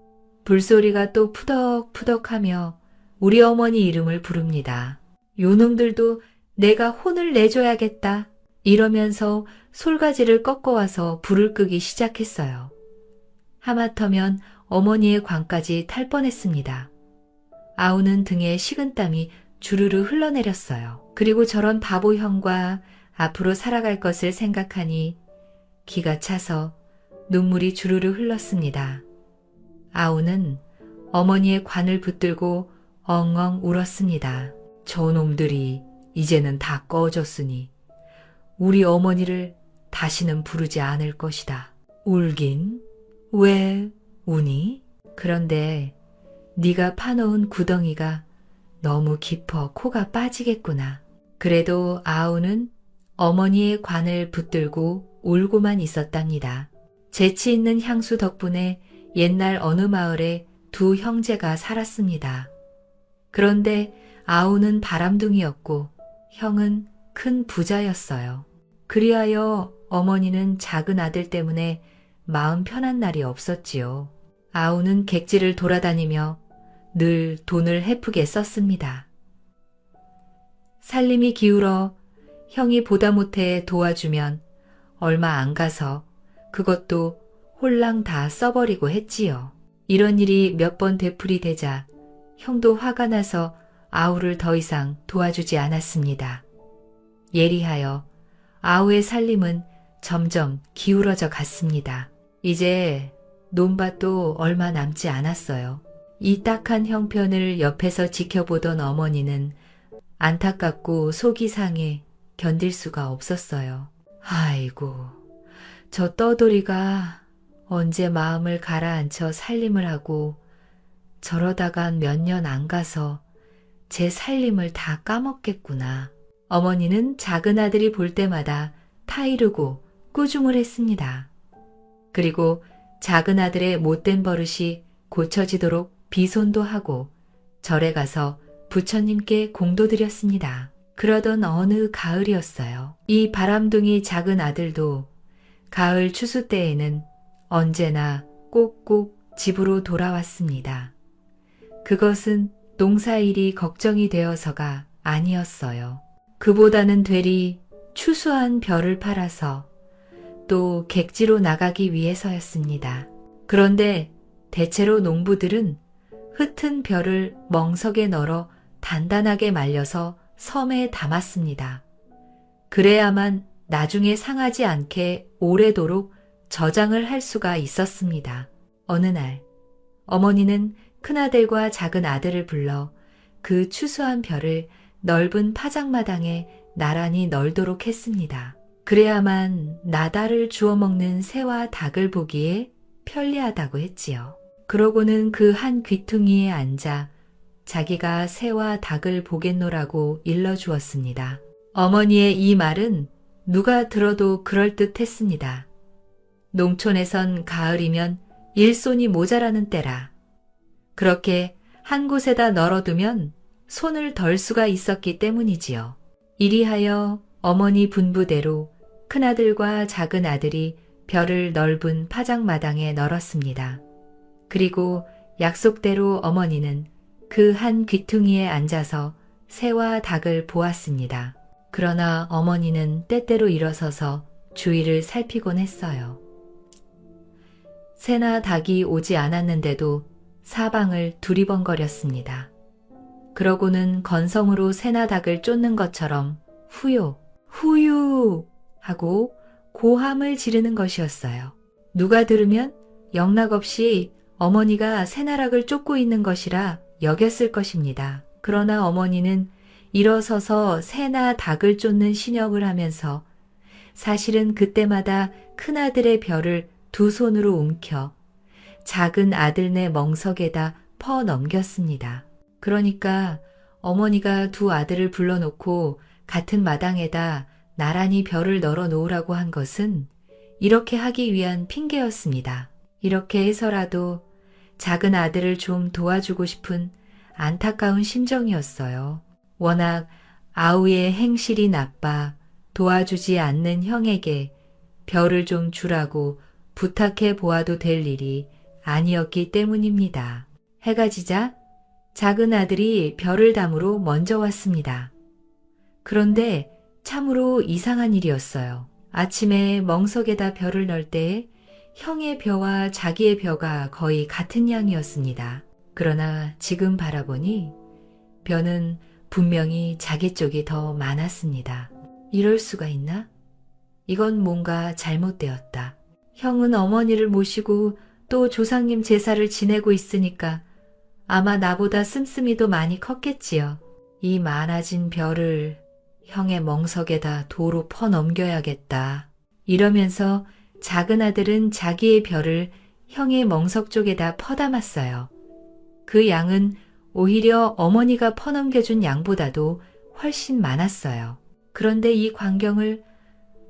불소리가 또 푸덕푸덕하며 우리 어머니 이름을 부릅니다. 요놈들도 내가 혼을 내줘야겠다. 이러면서 솔가지를 꺾어와서 불을 끄기 시작했어요. 하마터면 어머니의 관까지 탈 뻔했습니다. 아우는 등에 식은땀이 주르르 흘러내렸어요. 그리고 저런 바보 형과 앞으로 살아갈 것을 생각하니 기가 차서 눈물이 주르르 흘렀습니다. 아우는 어머니의 관을 붙들고 엉엉 울었습니다. 저놈들이 이제는 다 꺼졌으니 우리 어머니를 다시는 부르지 않을 것이다. 울긴? 왜 우니? 그런데 네가 파놓은 구덩이가 너무 깊어 코가 빠지겠구나. 그래도 아우는 어머니의 관을 붙들고 울고만 있었답니다. 재치 있는 향수 덕분에 옛날 어느 마을에 두 형제가 살았습니다. 그런데 아우는 바람둥이였고 형은 큰 부자였어요. 그리하여 어머니는 작은 아들 때문에 마음 편한 날이 없었지요. 아우는 객지를 돌아다니며 늘 돈을 헤프게 썼습니다. 살림이 기울어 형이 보다 못해 도와주면 얼마 안 가서 그것도 홀랑 다 써버리고 했지요. 이런 일이 몇 번 되풀이 되자 형도 화가 나서 아우를 더 이상 도와주지 않았습니다. 예리하여 아우의 살림은 점점 기울어져 갔습니다. 이제 논밭도 얼마 남지 않았어요. 이 딱한 형편을 옆에서 지켜보던 어머니는 안타깝고 속이 상해 견딜 수가 없었어요. 아이고, 저 떠돌이가 언제 마음을 가라앉혀 살림을 하고 저러다간 몇 년 안 가서 제 살림을 다 까먹겠구나. 어머니는 작은 아들이 볼 때마다 타이르고 꾸중을 했습니다. 그리고 작은 아들의 못된 버릇이 고쳐지도록 비손도 하고 절에 가서 부처님께 공도 드렸습니다. 그러던 어느 가을이었어요. 이 바람둥이 작은 아들도 가을 추수 때에는 언제나 꼭꼭 집으로 돌아왔습니다. 그것은 농사일이 걱정이 되어서가 아니었어요. 그보다는 되리 추수한 벼를 팔아서 또 객지로 나가기 위해서였습니다. 그런데 대체로 농부들은 흩은 벼를 멍석에 널어 단단하게 말려서 섬에 담았습니다. 그래야만 나중에 상하지 않게 오래도록 저장을 할 수가 있었습니다. 어느 날 어머니는 큰아들과 작은 아들을 불러 그 추수한 벼를 넓은 파장마당에 나란히 널도록 했습니다. 그래야만 나달을 주워 먹는 새와 닭을 보기에 편리하다고 했지요. 그러고는 그 한 귀퉁이에 앉아 자기가 새와 닭을 보겠노라고 일러주었습니다. 어머니의 이 말은 누가 들어도 그럴듯했습니다. 농촌에선 가을이면 일손이 모자라는 때라. 그렇게 한 곳에다 널어두면 손을 덜 수가 있었기 때문이지요. 이리하여 어머니 분부대로 큰아들과 작은 아들이 벼를 넓은 파장마당에 널었습니다. 그리고 약속대로 어머니는 그 한 귀퉁이에 앉아서 새와 닭을 보았습니다. 그러나 어머니는 때때로 일어서서 주위를 살피곤 했어요. 새나 닭이 오지 않았는데도 사방을 두리번거렸습니다. 그러고는 건성으로 새나 닭을 쫓는 것처럼 후요, 후유 하고 고함을 지르는 것이었어요. 누가 들으면 영락없이 어머니가 새나락을 쫓고 있는 것이라 여겼을 것입니다. 그러나 어머니는 일어서서 새나 닭을 쫓는 신역을 하면서 사실은 그때마다 큰아들의 벼를 두 손으로 움켜 작은 아들네 멍석에다 퍼 넘겼습니다. 그러니까 어머니가 두 아들을 불러놓고 같은 마당에다 나란히 벼를 널어 놓으라고 한 것은 이렇게 하기 위한 핑계였습니다. 이렇게 해서라도 작은 아들을 좀 도와주고 싶은 안타까운 심정이었어요. 워낙 아우의 행실이 나빠 도와주지 않는 형에게 벼를 좀 주라고 부탁해 보아도 될 일이 아니었기 때문입니다. 해가 지자 작은 아들이 벼를 담으러 먼저 왔습니다. 그런데 참으로 이상한 일이었어요. 아침에 멍석에다 벼를 넣을 때 형의 벼와 자기의 벼가 거의 같은 양이었습니다. 그러나 지금 바라보니 벼는 분명히 자기 쪽이 더 많았습니다. 이럴 수가 있나? 이건 뭔가 잘못되었다. 형은 어머니를 모시고 또 조상님 제사를 지내고 있으니까 아마 나보다 씀씀이도 많이 컸겠지요. 이 많아진 벼를 형의 멍석에다 도로 퍼 넘겨야겠다. 이러면서 작은 아들은 자기의 벼를 형의 멍석 쪽에다 퍼담았어요. 그 양은 오히려 어머니가 퍼넘겨준 양보다도 훨씬 많았어요. 그런데 이 광경을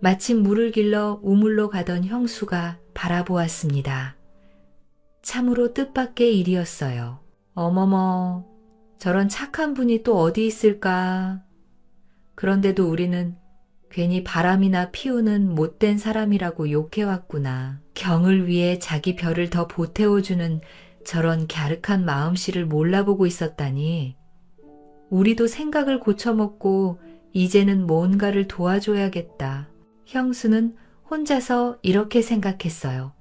마침 물을 길러 우물로 가던 형수가 바라보았습니다. 참으로 뜻밖의 일이었어요. 어머머, 저런 착한 분이 또 어디 있을까? 그런데도 우리는 괜히 바람이나 피우는 못된 사람이라고 욕해왔구나. 경을 위해 자기 벼를 더 보태워주는 저런 갸륵한 마음씨를 몰라보고 있었다니. 우리도 생각을 고쳐먹고 이제는 뭔가를 도와줘야겠다. 형수는 혼자서 이렇게 생각했어요.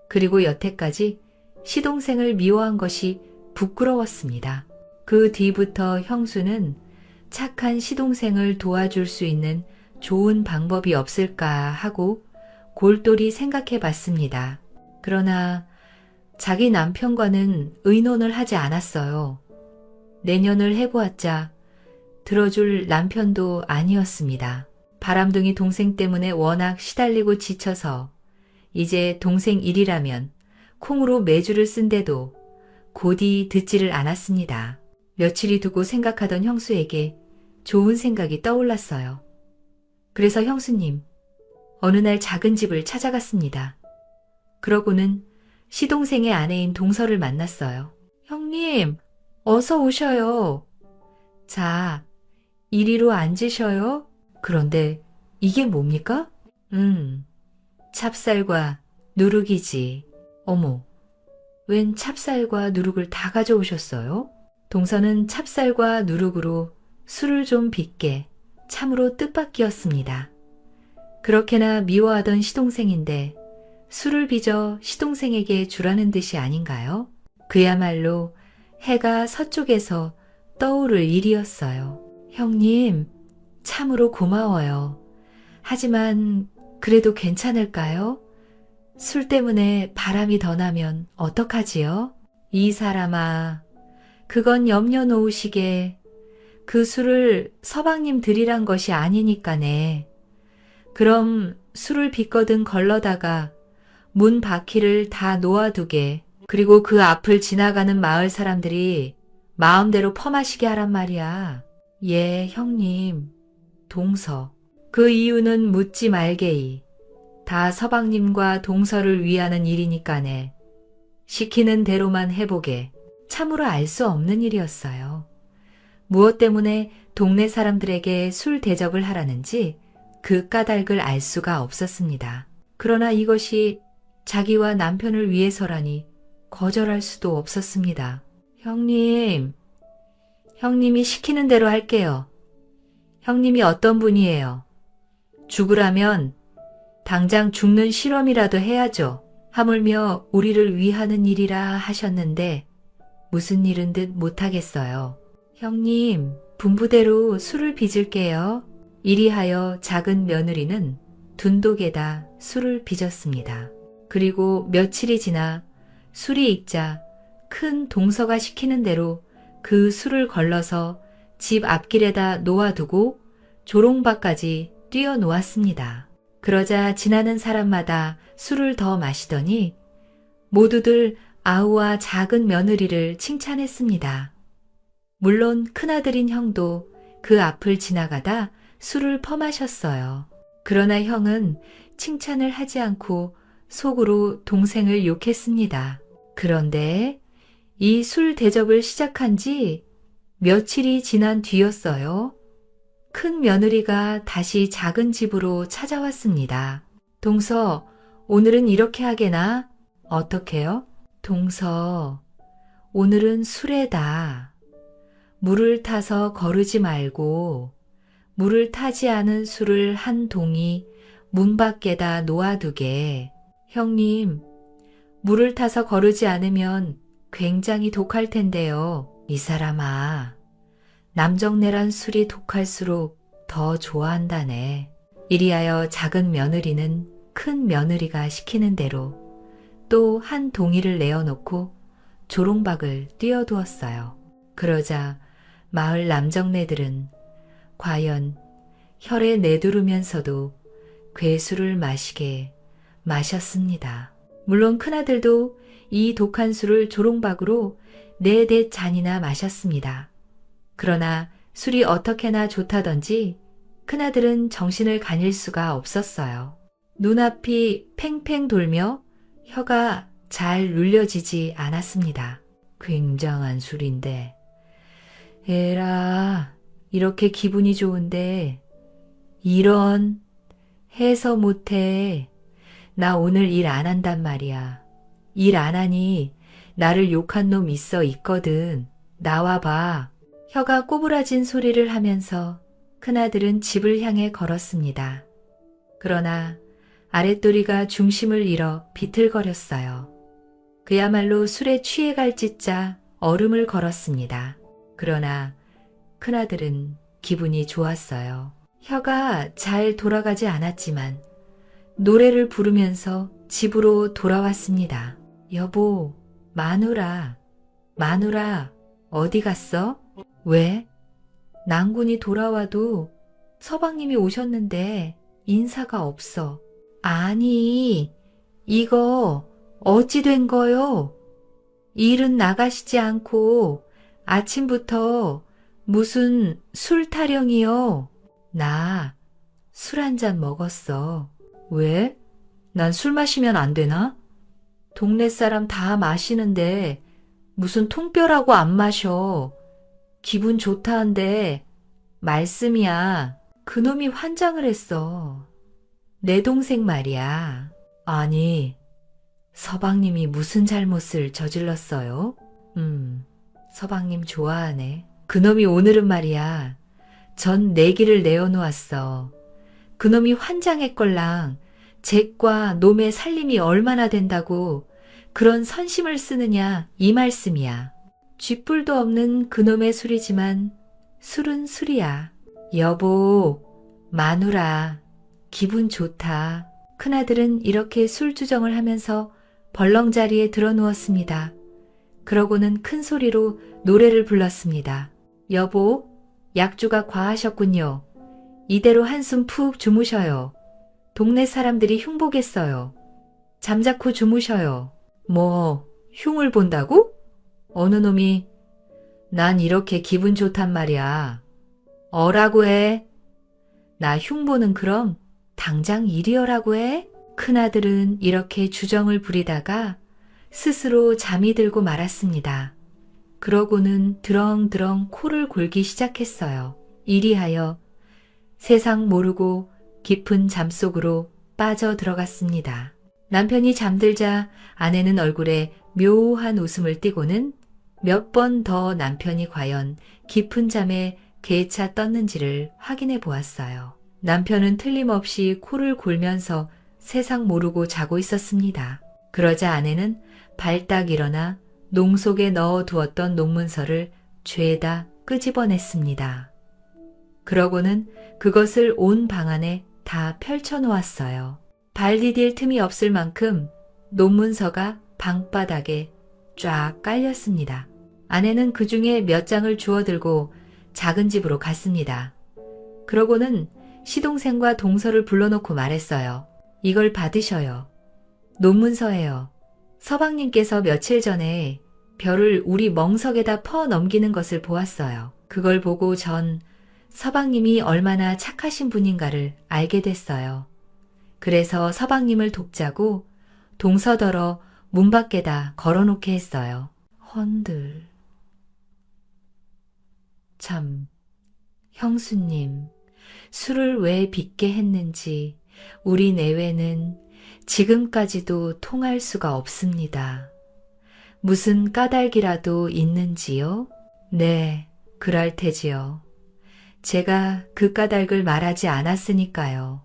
그리고 여태까지 시동생을 미워한 것이 부끄러웠습니다. 그 뒤부터 형수는 착한 시동생을 도와줄 수 있는 좋은 방법이 없을까 하고 골똘히 생각해 봤습니다. 그러나 자기 남편과는 의논을 하지 않았어요. 내년을 해보았자 들어줄 남편도 아니었습니다. 바람둥이 동생 때문에 워낙 시달리고 지쳐서 이제 동생 일이라면 콩으로 매주를 쓴데도 곧이 듣지를 않았습니다. 며칠이 두고 생각하던 형수에게 좋은 생각이 떠올랐어요. 그래서 형수님, 어느 날 작은 집을 찾아갔습니다. 그러고는 시동생의 아내인 동서를 만났어요. 형님, 어서 오셔요. 자, 이리로 앉으셔요. 그런데 이게 뭡니까? 찹쌀과 누룩이지. 어머, 웬 찹쌀과 누룩을 다 가져오셨어요? 동서는 찹쌀과 누룩으로 술을 좀 빚게 참으로 뜻밖이었습니다. 그렇게나 미워하던 시동생인데 술을 빚어 시동생에게 주라는 뜻이 아닌가요? 그야말로 해가 서쪽에서 떠오를 일이었어요. 형님, 참으로 고마워요. 하지만 그래도 괜찮을까요? 술 때문에 바람이 더 나면 어떡하지요? 이 사람아, 그건 염려 놓으시게 그 술을 서방님 드리란 것이 아니니까네. 그럼 술을 빚거든 걸러다가 문 바퀴를 다 놓아두게. 그리고 그 앞을 지나가는 마을 사람들이 마음대로 퍼마시게 하란 말이야. 예, 형님. 동서. 그 이유는 묻지 말게이. 다 서방님과 동서를 위하는 일이니까네. 시키는 대로만 해보게. 참으로 알 수 없는 일이었어요. 무엇 때문에 동네 사람들에게 술 대접을 하라는지 그 까닭을 알 수가 없었습니다. 그러나 이것이 자기와 남편을 위해서라니 거절할 수도 없었습니다. 형님이 시키는 대로 할게요. 형님이 어떤 분이에요? 죽으라면 당장 죽는 실험이라도 해야죠. 하물며 우리를 위하는 일이라 하셨는데 무슨 일은 듯 못하겠어요. 형님, 분부대로 술을 빚을게요. 이리하여 작은 며느리는 둔독에다 술을 빚었습니다. 그리고 며칠이 지나 술이 익자 큰 동서가 시키는 대로 그 술을 걸러서 집 앞길에다 놓아두고 조롱박까지 띄워놓았습니다. 그러자 지나는 사람마다 술을 더 마시더니 모두들 아우와 작은 며느리를 칭찬했습니다. 물론 큰아들인 형도 그 앞을 지나가다 술을 퍼마셨어요. 그러나 형은 칭찬을 하지 않고 속으로 동생을 욕했습니다. 그런데 이 술 대접을 시작한 지 며칠이 지난 뒤였어요. 큰 며느리가 다시 작은 집으로 찾아왔습니다. 동서, 오늘은 이렇게 하게나? 어떻게요? 동서, 오늘은 수레다. 물을 타서 거르지 말고 물을 타지 않은 술을 한 동이 문 밖에다 놓아두게. 형님, 물을 타서 거르지 않으면 굉장히 독할 텐데요. 이 사람아, 남정네란 술이 독할수록 더 좋아한다네. 이리하여 작은 며느리는 큰 며느리가 시키는 대로 또 한 동이를 내어놓고 조롱박을 띄워두었어요. 그러자 마을 남정네들은 과연 혈에 내두르면서도 괴술을 마시게 마셨습니다. 물론 큰아들도 이 독한 술을 조롱박으로 4-5잔이나 마셨습니다. 그러나 술이 어떻게나 좋다던지 큰아들은 정신을 가릴 수가 없었어요. 눈앞이 팽팽 돌며 혀가 잘 눌려지지 않았습니다. 굉장한 술인데. 에라, 이렇게 기분이 좋은데 이런 해서 못해. 나 오늘 일 안 한단 말이야. 일 안 하니 나를 욕한 놈 있거든. 나와봐. 혀가 꼬부라진 소리를 하면서 큰아들은 집을 향해 걸었습니다. 그러나 아랫도리가 중심을 잃어 비틀거렸어요. 그야말로 술에 취해갈 짓자 얼음을 걸었습니다. 그러나 큰아들은 기분이 좋았어요. 혀가 잘 돌아가지 않았지만 노래를 부르면서 집으로 돌아왔습니다. 여보, 마누라, 어디 갔어? 왜? 낭군이 돌아와도 서방님이 오셨는데 인사가 없어. 아니, 이거 어찌 된 거요? 일은 나가시지 않고 아침부터 무슨 술 타령이요? 나 술 한 잔 먹었어. 왜? 난 술 마시면 안 되나? 동네 사람 다 마시는데 무슨 통뼈라고 안 마셔. 기분 좋다한데 말씀이야. 그놈이 환장을 했어. 내 동생 말이야. 아니, 서방님이 무슨 잘못을 저질렀어요? 서방님 좋아하네. 그놈이 오늘은 말이야. 전 내기를 내어놓았어. 그놈이 환장했걸랑 잭과 놈의 살림이 얼마나 된다고 그런 선심을 쓰느냐 이 말씀이야. 쥐뿔도 없는 그놈의 술이지만 술은 술이야. 여보, 마누라, 기분 좋다. 큰아들은 이렇게 술주정을 하면서 벌렁자리에 드러누웠습니다. 그러고는 큰 소리로 노래를 불렀습니다. 여보, 약주가 과하셨군요. 이대로 한숨 푹 주무셔요. 동네 사람들이 흉보겠어요. 잠자코 주무셔요. 뭐, 흉을 본다고? 어느 놈이 난 이렇게 기분 좋단 말이야. 어라고 해. 나 흉보는 그럼 당장 이리어라고 해. 큰아들은 이렇게 주정을 부리다가 스스로 잠이 들고 말았습니다. 그러고는 드렁드렁 코를 골기 시작했어요. 이리하여 세상 모르고 깊은 잠속으로 빠져 들어갔습니다. 남편이 잠들자 아내는 얼굴에 묘한 웃음을 띠고는 몇 번 더 남편이 과연 깊은 잠에 개차 떴는지를 확인해 보았어요. 남편은 틀림없이 코를 골면서 세상 모르고 자고 있었습니다. 그러자 아내는 발딱 일어나 농 속에 넣어두었던 논문서를 죄다 끄집어냈습니다. 그러고는 그것을 온 방 안에 다 펼쳐놓았어요. 발 디딜 틈이 없을 만큼 논문서가 방바닥에 쫙 깔렸습니다. 아내는 그 중에 몇 장을 주워들고 작은 집으로 갔습니다. 그러고는 시동생과 동서를 불러놓고 말했어요. 이걸 받으셔요. 논문서예요. 서방님께서 며칠 전에 별을 우리 멍석에다 퍼 넘기는 것을 보았어요. 그걸 보고 전 서방님이 얼마나 착하신 분인가를 알게 됐어요. 그래서 서방님을 돕자고 동서더러 문 밖에다 걸어놓게 했어요. 헌들. 참, 형수님, 술을 왜 빚게 했는지 우리 내외는 지금까지도 통할 수가 없습니다. 무슨 까닭이라도 있는지요? 네, 그럴 테지요. 제가 그 까닭을 말하지 않았으니까요.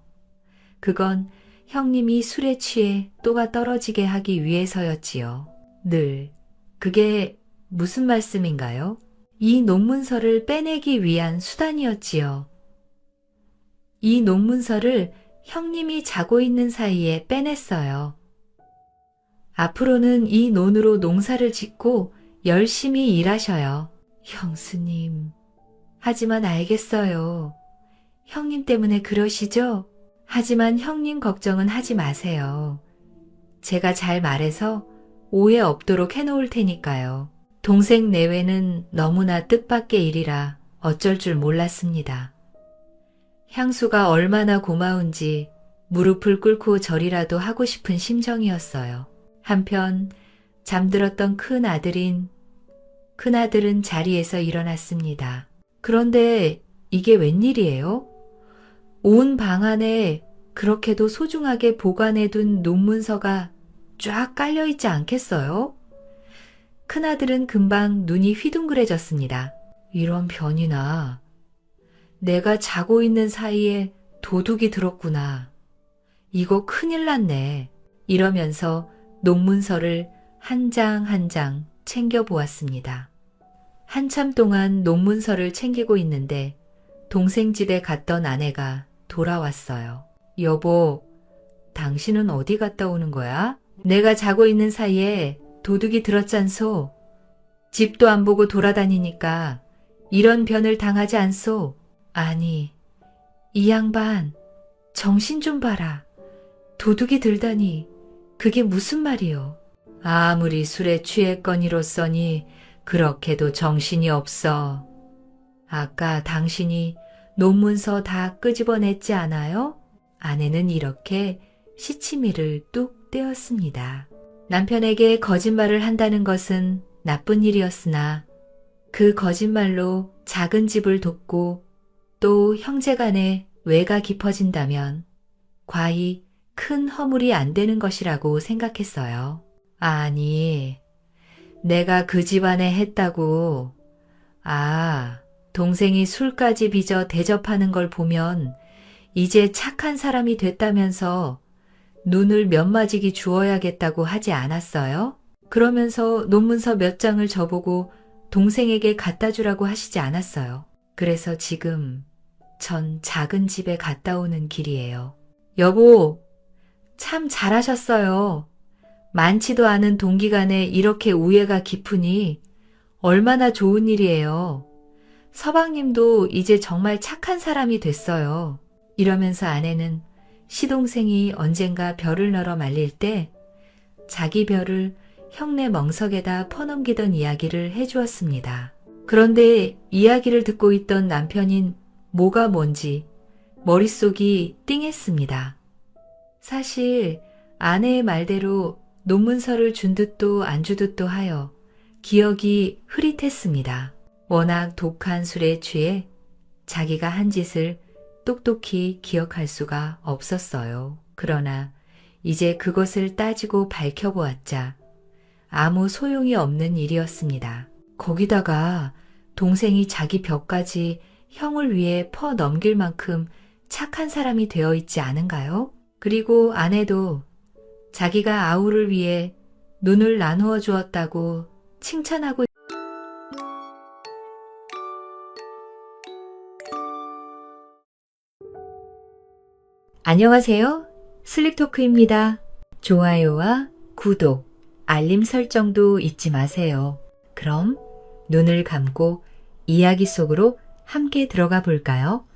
그건 형님이 술에 취해 또가 떨어지게 하기 위해서였지요. 늘. 그게 무슨 말씀인가요? 이 논문서를 빼내기 위한 수단이었지요. 이 논문서를 형님이 자고 있는 사이에 빼냈어요. 앞으로는 이 논으로 농사를 짓고 열심히 일하셔요. 형수님. 하지만 알겠어요. 형님 때문에 그러시죠? 하지만 형님 걱정은 하지 마세요. 제가 잘 말해서 오해 없도록 해놓을 테니까요. 동생 내외는 너무나 뜻밖의 일이라 어쩔 줄 몰랐습니다. 향수가 얼마나 고마운지 무릎을 꿇고 절이라도 하고 싶은 심정이었어요. 한편 잠들었던 큰아들은 자리에서 일어났습니다. 그런데 이게 웬일이에요? 온 방 안에 그렇게도 소중하게 보관해둔 논문서가 쫙 깔려있지 않겠어요? 큰아들은 금방 눈이 휘둥그레졌습니다. 이런 변이나. 내가 자고 있는 사이에 도둑이 들었구나. 이거 큰일 났네. 이러면서 논문서를 한 장 한 장 챙겨보았습니다. 한참 동안 논문서를 챙기고 있는데 동생 집에 갔던 아내가 돌아왔어요. 여보, 당신은 어디 갔다 오는 거야? 내가 자고 있는 사이에 도둑이 들었잖소. 집도 안 보고 돌아다니니까 이런 변을 당하지 않소. 아니, 이 양반, 정신 좀 봐라. 도둑이 들다니, 그게 무슨 말이요? 아무리 술에 취했거니로써니 그렇게도 정신이 없어. 아까 당신이 논문서 다 끄집어냈지 않아요? 아내는 이렇게 시치미를 뚝 떼었습니다. 남편에게 거짓말을 한다는 것은 나쁜 일이었으나 그 거짓말로 작은 집을 돕고 또 형제간에 외가 깊어진다면 과히 큰 허물이 안 되는 것이라고 생각했어요. 아니, 내가 그 집안에 했다고. 아, 동생이 술까지 빚어 대접하는 걸 보면 이제 착한 사람이 됐다면서 눈을 몇 마지기 주어야겠다고 하지 않았어요? 그러면서 논문서 몇 장을 저보고 동생에게 갖다 주라고 하시지 않았어요. 그래서 지금 전 작은 집에 갔다 오는 길이에요. 여보, 참 잘하셨어요. 많지도 않은 동기간에 이렇게 우애가 깊으니 얼마나 좋은 일이에요. 서방님도 이제 정말 착한 사람이 됐어요. 이러면서 아내는 시동생이 언젠가 별을 널어 말릴 때 자기 별을 형네 멍석에다 퍼넘기던 이야기를 해주었습니다. 그런데 이야기를 듣고 있던 남편인 뭐가 뭔지 머릿속이 띵했습니다. 사실 아내의 말대로 논문서를 준 듯도 안 주듯도 하여 기억이 흐릿했습니다. 워낙 독한 술에 취해 자기가 한 짓을 똑똑히 기억할 수가 없었어요. 그러나 이제 그것을 따지고 밝혀보았자 아무 소용이 없는 일이었습니다. 거기다가 동생이 자기 벽까지 형을 위해 퍼 넘길 만큼 착한 사람이 되어 있지 않은가요? 그리고 아내도 자기가 아우를 위해 눈을 나누어 주었다고 칭찬하고 안녕하세요. 슬립토크입니다. 좋아요와 구독, 알림 설정도 잊지 마세요. 그럼 눈을 감고 이야기 속으로 함께 들어가 볼까요?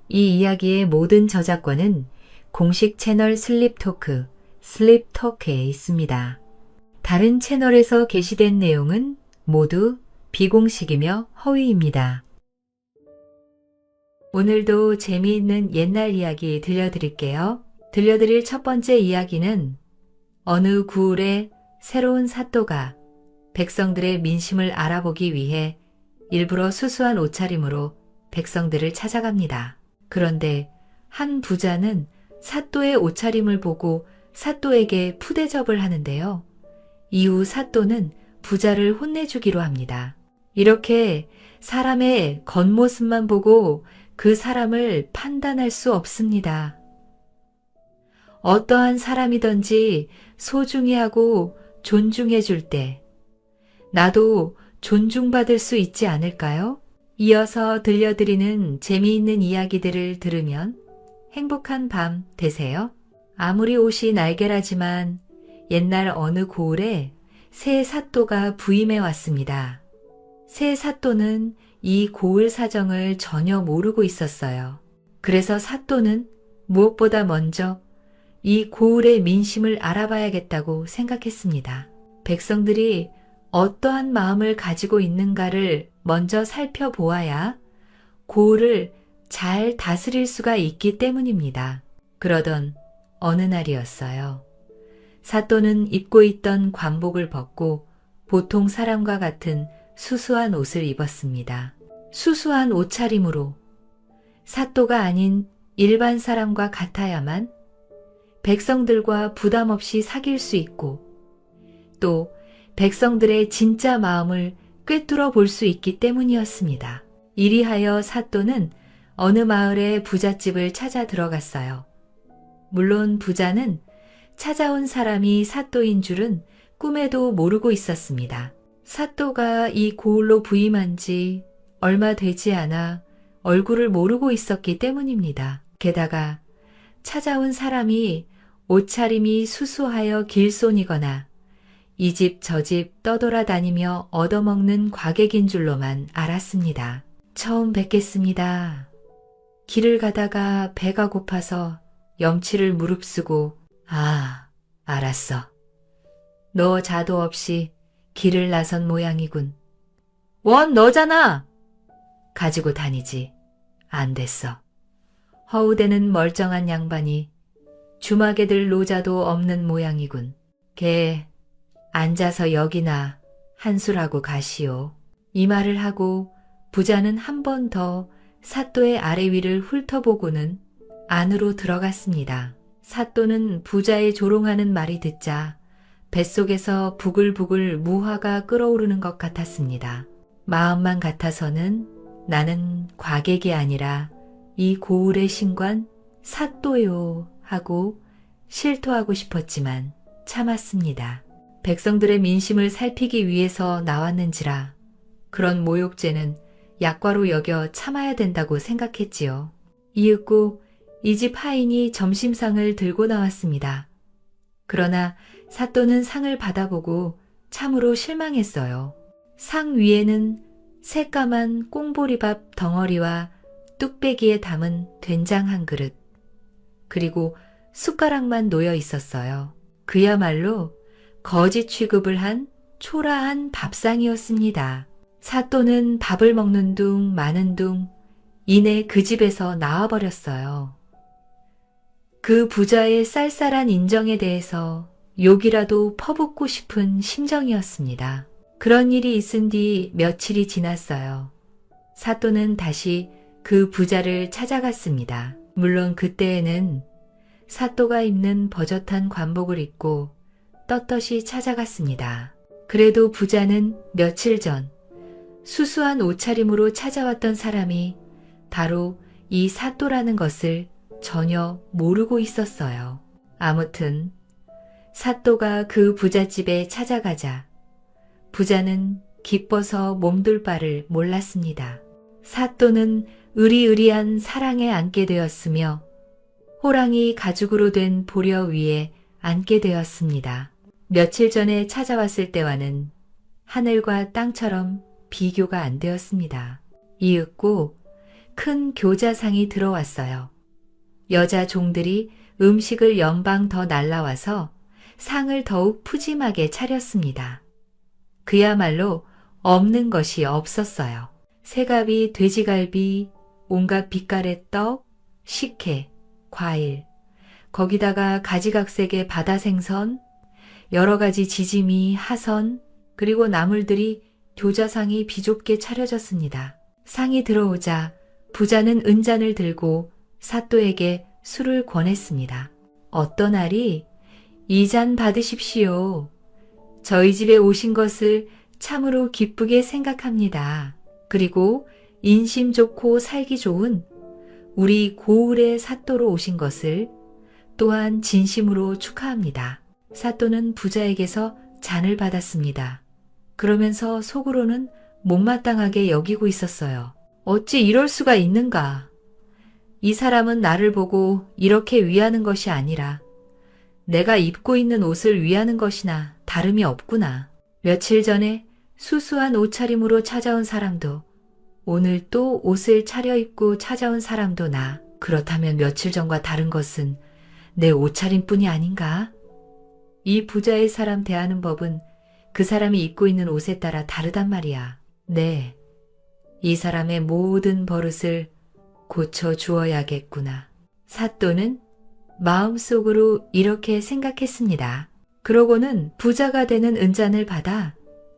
이 이야기의 모든 저작권은 공식 채널 슬립토크, 슬립토크에 있습니다. 다른 채널에서 게시된 내용은 모두 비공식이며 허위입니다. 오늘도 재미있는 옛날 이야기 들려드릴게요. 들려드릴 첫 번째 이야기는 어느 구울에 새로운 사또가 백성들의 민심을 알아보기 위해 일부러 수수한 옷차림으로 백성들을 찾아갑니다. 그런데 한 부자는 사또의 옷차림을 보고 사또에게 푸대접을 하는데요. 이후 사또는 부자를 혼내주기로 합니다. 이렇게 사람의 겉모습만 보고 그 사람을 판단할 수 없습니다. 어떠한 사람이든지 소중히 하고 존중해 줄 때 나도 존중받을 수 있지 않을까요? 이어서 들려드리는 재미있는 이야기들을 들으면 행복한 밤 되세요. 아무리 옷이 날개라지만 옛날 어느 고을에 새 사또가 부임해 왔습니다. 새 사또는 이 고을 사정을 전혀 모르고 있었어요. 그래서 사또는 무엇보다 먼저 이 고을의 민심을 알아봐야겠다고 생각했습니다. 백성들이 어떠한 마음을 가지고 있는가를 먼저 살펴보아야 고을을 잘 다스릴 수가 있기 때문입니다. 그러던 어느 날이었어요. 사또는 입고 있던 관복을 벗고 보통 사람과 같은 수수한 옷을 입었습니다. 수수한 옷차림으로 사또가 아닌 일반 사람과 같아야만 백성들과 부담 없이 사귈 수 있고 또 백성들의 진짜 마음을 꿰뚫어 볼 수 있기 때문이었습니다. 이리하여 사또는 어느 마을의 부잣집을 찾아 들어갔어요. 물론 부자는 찾아온 사람이 사또인 줄은 꿈에도 모르고 있었습니다. 사또가 이 고을로 부임한 지 얼마 되지 않아 얼굴을 모르고 있었기 때문입니다. 게다가 찾아온 사람이 옷차림이 수수하여 길손이거나 이 집 저 집 떠돌아다니며 얻어먹는 과객인 줄로만 알았습니다. 처음 뵙겠습니다. 길을 가다가 배가 고파서 염치를 무릅쓰고 알았어. 너 자도 없이 길을 나선 모양이군. 원 너잖아. 가지고 다니지. 안 됐어. 허우대는 멀쩡한 양반이 주막에 들 노자도 없는 모양이군. 걔 앉아서 여기나 한술하고 가시오. 이 말을 하고 부자는 한 번 더 사또의 아래 위를 훑어보고는 안으로 들어갔습니다. 사또는 부자의 조롱하는 말이 듣자 뱃속에서 부글부글 무화가 끓어오르는 것 같았습니다. 마음만 같아서는 나는 과객이 아니라 이 고을의 신관 사또요 하고 실토하고 싶었지만 참았습니다. 백성들의 민심을 살피기 위해서 나왔는지라 그런 모욕죄는 약과로 여겨 참아야 된다고 생각했지요. 이윽고 이 집 하인이 점심상을 들고 나왔습니다. 그러나 사또는 상을 받아보고 참으로 실망했어요. 상 위에는 새까만 꽁보리밥 덩어리와 뚝배기에 담은 된장 한 그릇, 그리고 숟가락만 놓여 있었어요. 그야말로 거지 취급을 한 초라한 밥상이었습니다. 사또는 밥을 먹는 둥 마는 둥 이내 그 집에서 나와버렸어요. 그 부자의 쌀쌀한 인정에 대해서 욕이라도 퍼붓고 싶은 심정이었습니다. 그런 일이 있은 뒤 며칠이 지났어요. 사또는 다시 그 부자를 찾아갔습니다. 물론 그때에는 사또가 입는 버젓한 관복을 입고 떳떳이 찾아갔습니다. 그래도 부자는 며칠 전 수수한 옷차림으로 찾아왔던 사람이 바로 이 사또라는 것을 전혀 모르고 있었어요. 아무튼 사또가 그 부잣집에 찾아가자 부자는 기뻐서 몸둘 바를 몰랐습니다. 사또는 으리으리한 사랑에 앉게 되었으며 호랑이 가죽으로 된 보려 위에 앉게 되었습니다. 며칠 전에 찾아왔을 때와는 하늘과 땅처럼 비교가 안 되었습니다. 이윽고 큰 교자상이 들어왔어요. 여자 종들이 음식을 연방 더 날라와서 상을 더욱 푸짐하게 차렸습니다. 그야말로 없는 것이 없었어요. 새갈비, 돼지갈비, 온갖 빛깔의 떡, 식혜, 과일, 거기다가 가지각색의 바다생선, 여러 가지 지짐이, 하선, 그리고 나물들이 교자상이 비좁게 차려졌습니다. 상이 들어오자 부자는 은잔을 들고 사또에게 술을 권했습니다. 어떤 알이 이 잔 받으십시오. 저희 집에 오신 것을 참으로 기쁘게 생각합니다. 그리고 인심 좋고 살기 좋은 우리 고을의 사또로 오신 것을 또한 진심으로 축하합니다. 사또는 부자에게서 잔을 받았습니다. 그러면서 속으로는 못마땅하게 여기고 있었어요. 어찌 이럴 수가 있는가? 이 사람은 나를 보고 이렇게 위하는 것이 아니라 내가 입고 있는 옷을 위하는 것이나 다름이 없구나. 며칠 전에 수수한 옷차림으로 찾아온 사람도 오늘 또 옷을 차려입고 찾아온 사람도 나. 그렇다면 며칠 전과 다른 것은 내 옷차림뿐이 아닌가? 이 부자의 사람 대하는 법은 그 사람이 입고 있는 옷에 따라 다르단 말이야. 네, 이 사람의 모든 버릇을 고쳐주어야겠구나. 사또는 마음속으로 이렇게 생각했습니다. 그러고는 부자가 되는 은잔을 받아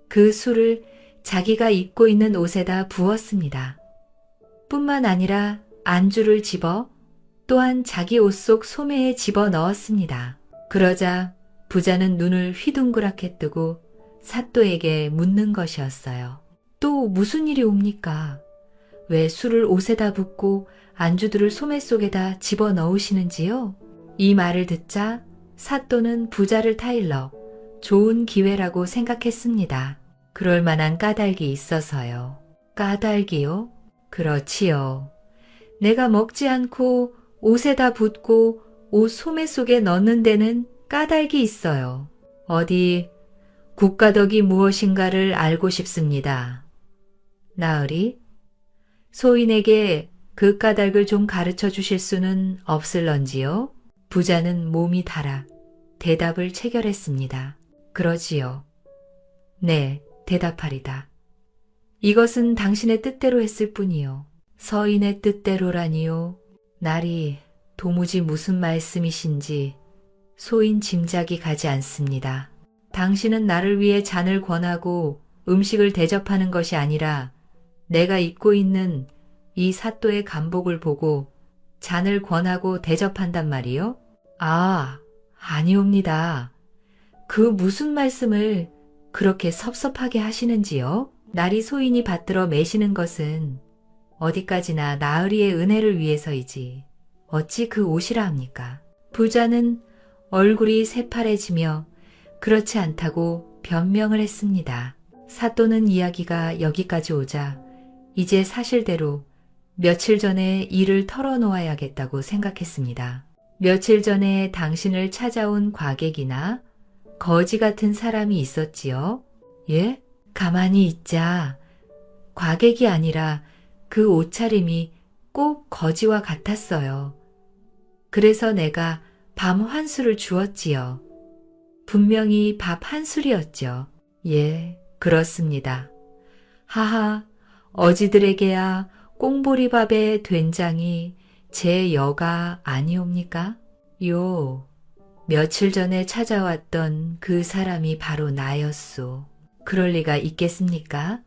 그 술을 자기가 입고 있는 옷에다 부었습니다. 뿐만 아니라 안주를 집어 또한 자기 옷 속 소매에 집어 넣었습니다. 그러자 부자는 눈을 휘둥그랗게 뜨고 사또에게 묻는 것이었어요. 또 무슨 일이 옵니까? 왜 술을 옷에다 붓고 안주들을 소매 속에다 집어 넣으시는지요? 이 말을 듣자 사또는 부자를 타일러 좋은 기회라고 생각했습니다. 그럴 만한 까닭이 있어서요. 까닭이요? 그렇지요. 내가 먹지 않고 옷에다 붓고 옷 소매 속에 넣는 데는 까닭이 있어요. 어디 국가덕이 무엇인가를 알고 싶습니다. 나으리, 소인에게 그 까닭을 좀 가르쳐 주실 수는 없을런지요? 부자는 몸이 달아 대답을 체결했습니다. 그러지요. 네, 대답하리다. 이것은 당신의 뜻대로 했을 뿐이요. 서인의 뜻대로라니요. 날이 도무지 무슨 말씀이신지 소인 짐작이 가지 않습니다. 당신은 나를 위해 잔을 권하고 음식을 대접하는 것이 아니라 내가 입고 있는 이 사또의 간복을 보고 잔을 권하고 대접한단 말이요? 아, 아니옵니다. 그 무슨 말씀을 그렇게 섭섭하게 하시는지요? 날이 소인이 받들어 매시는 것은 어디까지나 나으리의 은혜를 위해서이지 어찌 그 옷이라 합니까? 부자는 얼굴이 새파래지며 그렇지 않다고 변명을 했습니다. 사또는 이야기가 여기까지 오자 이제 사실대로 며칠 전에 일을 털어놓아야겠다고 생각했습니다. 며칠 전에 당신을 찾아온 과객이나 거지 같은 사람이 있었지요? 예? 가만히 있자. 과객이 아니라 그 옷차림이 꼭 거지와 같았어요. 그래서 내가 밤 환술을 주었지요. 분명히 밥 한 술이었죠. 예, 그렇습니다. 하하, 어지들에게야 꽁보리밥의 된장이 제 여가 아니옵니까? 요, 며칠 전에 찾아왔던 그 사람이 바로 나였소. 그럴 리가 있겠습니까?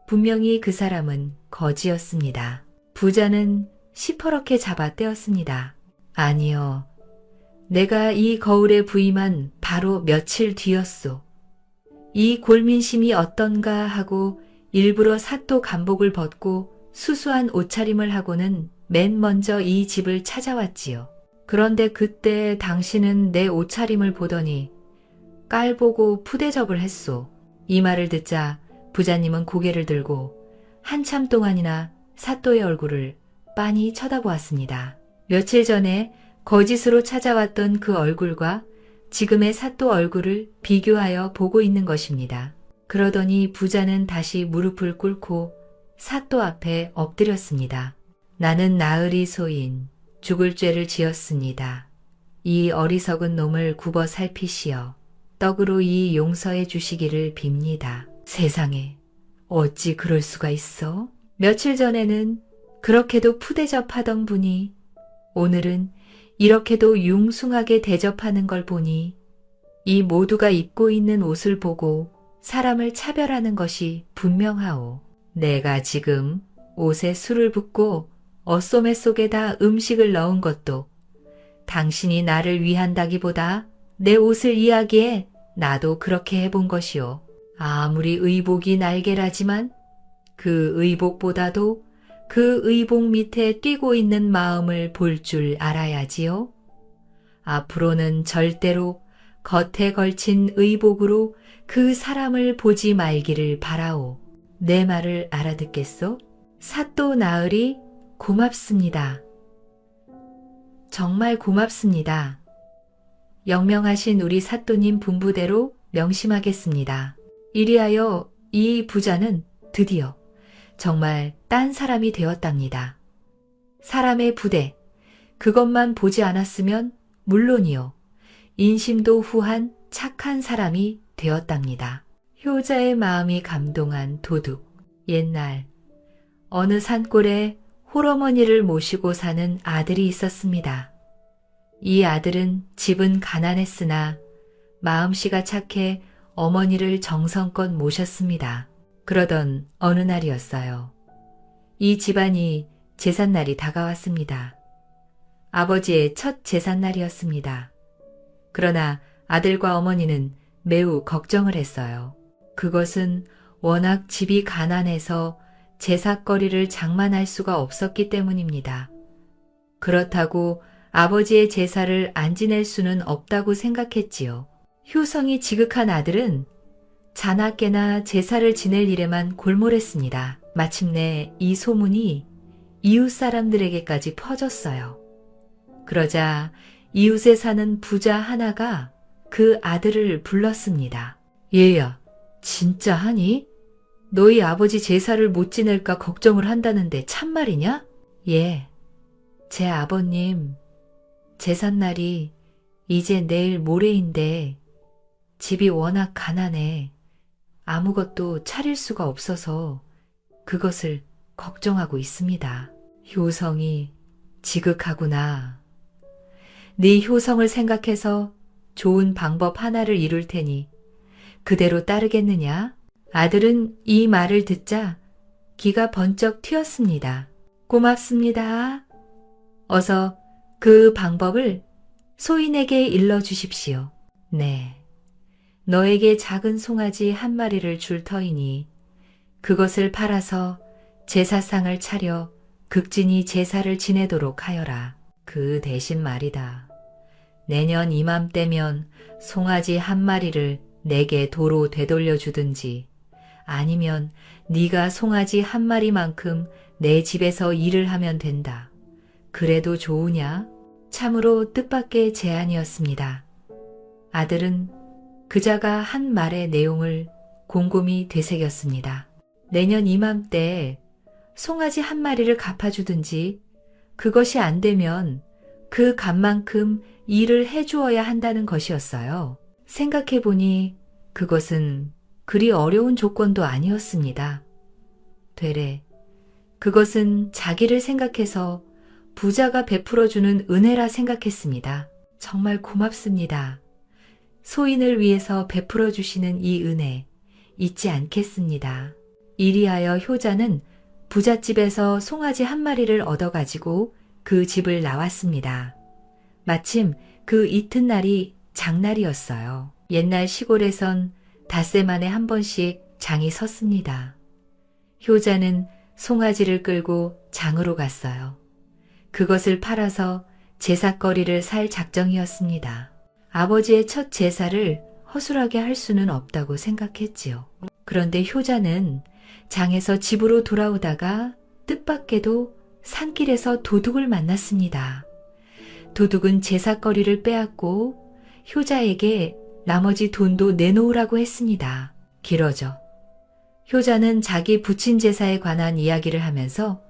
분명히 그 사람은 거지였습니다. 부자는 시퍼렇게 잡아떼었습니다. 아니요, 내가 이 거울에 부임한 바로 며칠 뒤였소. 이 골민심이 어떤가 하고 일부러 사또 간복을 벗고 수수한 옷차림을 하고는 맨 먼저 이 집을 찾아왔지요. 그런데 그때 당신은 내 옷차림을 보더니 깔보고 푸대접을 했소. 이 말을 듣자 부자님은 고개를 들고 한참 동안이나 사또의 얼굴을 빤히 쳐다보았습니다. 며칠 전에 거짓으로 찾아왔던 그 얼굴과 지금의 사또 얼굴을 비교하여 보고 있는 것입니다. 그러더니 부자는 다시 무릎을 꿇고 사또 앞에 엎드렸습니다. 나는 나으리 소인 죽을 죄를 지었습니다. 이 어리석은 놈을 굽어 살피시어 떡으로 이 용서해 주시기를 빕니다. 세상에 어찌 그럴 수가 있어? 며칠 전에는 그렇게도 푸대접하던 분이 오늘은 이렇게도 융숭하게 대접하는 걸 보니 이 모두가 입고 있는 옷을 보고 사람을 차별하는 것이 분명하오. 내가 지금 옷에 술을 붓고 어소매 속에다 음식을 넣은 것도 당신이 나를 위한다기보다 내 옷을 이야기해 나도 그렇게 해본 것이오. 아무리 의복이 날개라지만 그 의복보다도 그 의복 밑에 뛰고 있는 마음을 볼 줄 알아야지요. 앞으로는 절대로 겉에 걸친 의복으로 그 사람을 보지 말기를 바라오. 내 말을 알아듣겠소? 사또 나으리 고맙습니다. 정말 고맙습니다. 영명하신 우리 사또님 분부대로 명심하겠습니다. 이리하여 이 부자는 드디어 정말 딴 사람이 되었답니다. 사람의 부대, 그것만 보지 않았으면 물론이요. 인심도 후한 착한 사람이 되었답니다. 효자의 마음이 감동한 도둑. 옛날 어느 산골에 홀어머니를 모시고 사는 아들이 있었습니다. 이 아들은 집은 가난했으나 마음씨가 착해 어머니를 정성껏 모셨습니다. 그러던 어느 날이었어요. 이 집안이 제삿날이 다가왔습니다. 아버지의 첫 제삿날이었습니다. 그러나 아들과 어머니는 매우 걱정을 했어요. 그것은 워낙 집이 가난해서 제삿거리를 장만할 수가 없었기 때문입니다. 그렇다고 아버지의 제사를 안 지낼 수는 없다고 생각했지요. 효성이 지극한 아들은 자나깨나 제사를 지낼 일에만 골몰했습니다. 마침내 이 소문이 이웃 사람들에게까지 퍼졌어요. 그러자 이웃에 사는 부자 하나가 그 아들을 불렀습니다. 얘야, 진짜 하니? 너희 아버지 제사를 못 지낼까 걱정을 한다는데 참말이냐? 예, 제 아버님 제삿날이 이제 내일 모레인데 집이 워낙 가난해 아무것도 차릴 수가 없어서 그것을 걱정하고 있습니다. 효성이 지극하구나. 네 효성을 생각해서 좋은 방법 하나를 이룰 테니 그대로 따르겠느냐? 아들은 이 말을 듣자 기가 번쩍 튀었습니다. 고맙습니다. 어서 그 방법을 소인에게 일러주십시오. 네. 너에게 작은 송아지 한 마리를 줄 터이니 그것을 팔아서 제사상을 차려 극진히 제사를 지내도록 하여라. 그 대신 말이다. 내년 이맘때면 송아지 한 마리를 내게 도로 되돌려 주든지 아니면 네가 송아지 한 마리만큼 내 집에서 일을 하면 된다. 그래도 좋으냐? 참으로 뜻밖의 제안이었습니다. 아들은 그자가 한 말의 내용을 곰곰이 되새겼습니다. 내년 이맘때 송아지 한 마리를 갚아주든지 그것이 안 되면 그 값만큼 일을 해주어야 한다는 것이었어요. 생각해보니 그것은 그리 어려운 조건도 아니었습니다. 되레 그것은 자기를 생각해서 부자가 베풀어주는 은혜라 생각했습니다. 정말 고맙습니다. 소인을 위해서 베풀어 주시는 이 은혜 잊지 않겠습니다. 이리하여 효자는 부잣집에서 송아지 한 마리를 얻어가지고 그 집을 나왔습니다. 마침 그 이튿날이 장날이었어요. 옛날 시골에선 닷새 만에 한 번씩 장이 섰습니다. 효자는 송아지를 끌고 장으로 갔어요. 그것을 팔아서 제삿거리를 살 작정이었습니다. 아버지의 첫 제사를 허술하게 할 수는 없다고 생각했지요. 그런데 효자는 장에서 집으로 돌아오다가 뜻밖에도 산길에서 도둑을 만났습니다. 도둑은 제삿거리를 빼앗고 효자에게 나머지 돈도 내놓으라고 했습니다. 길어져. 효자는 자기 부친 제사에 관한 이야기를 하면서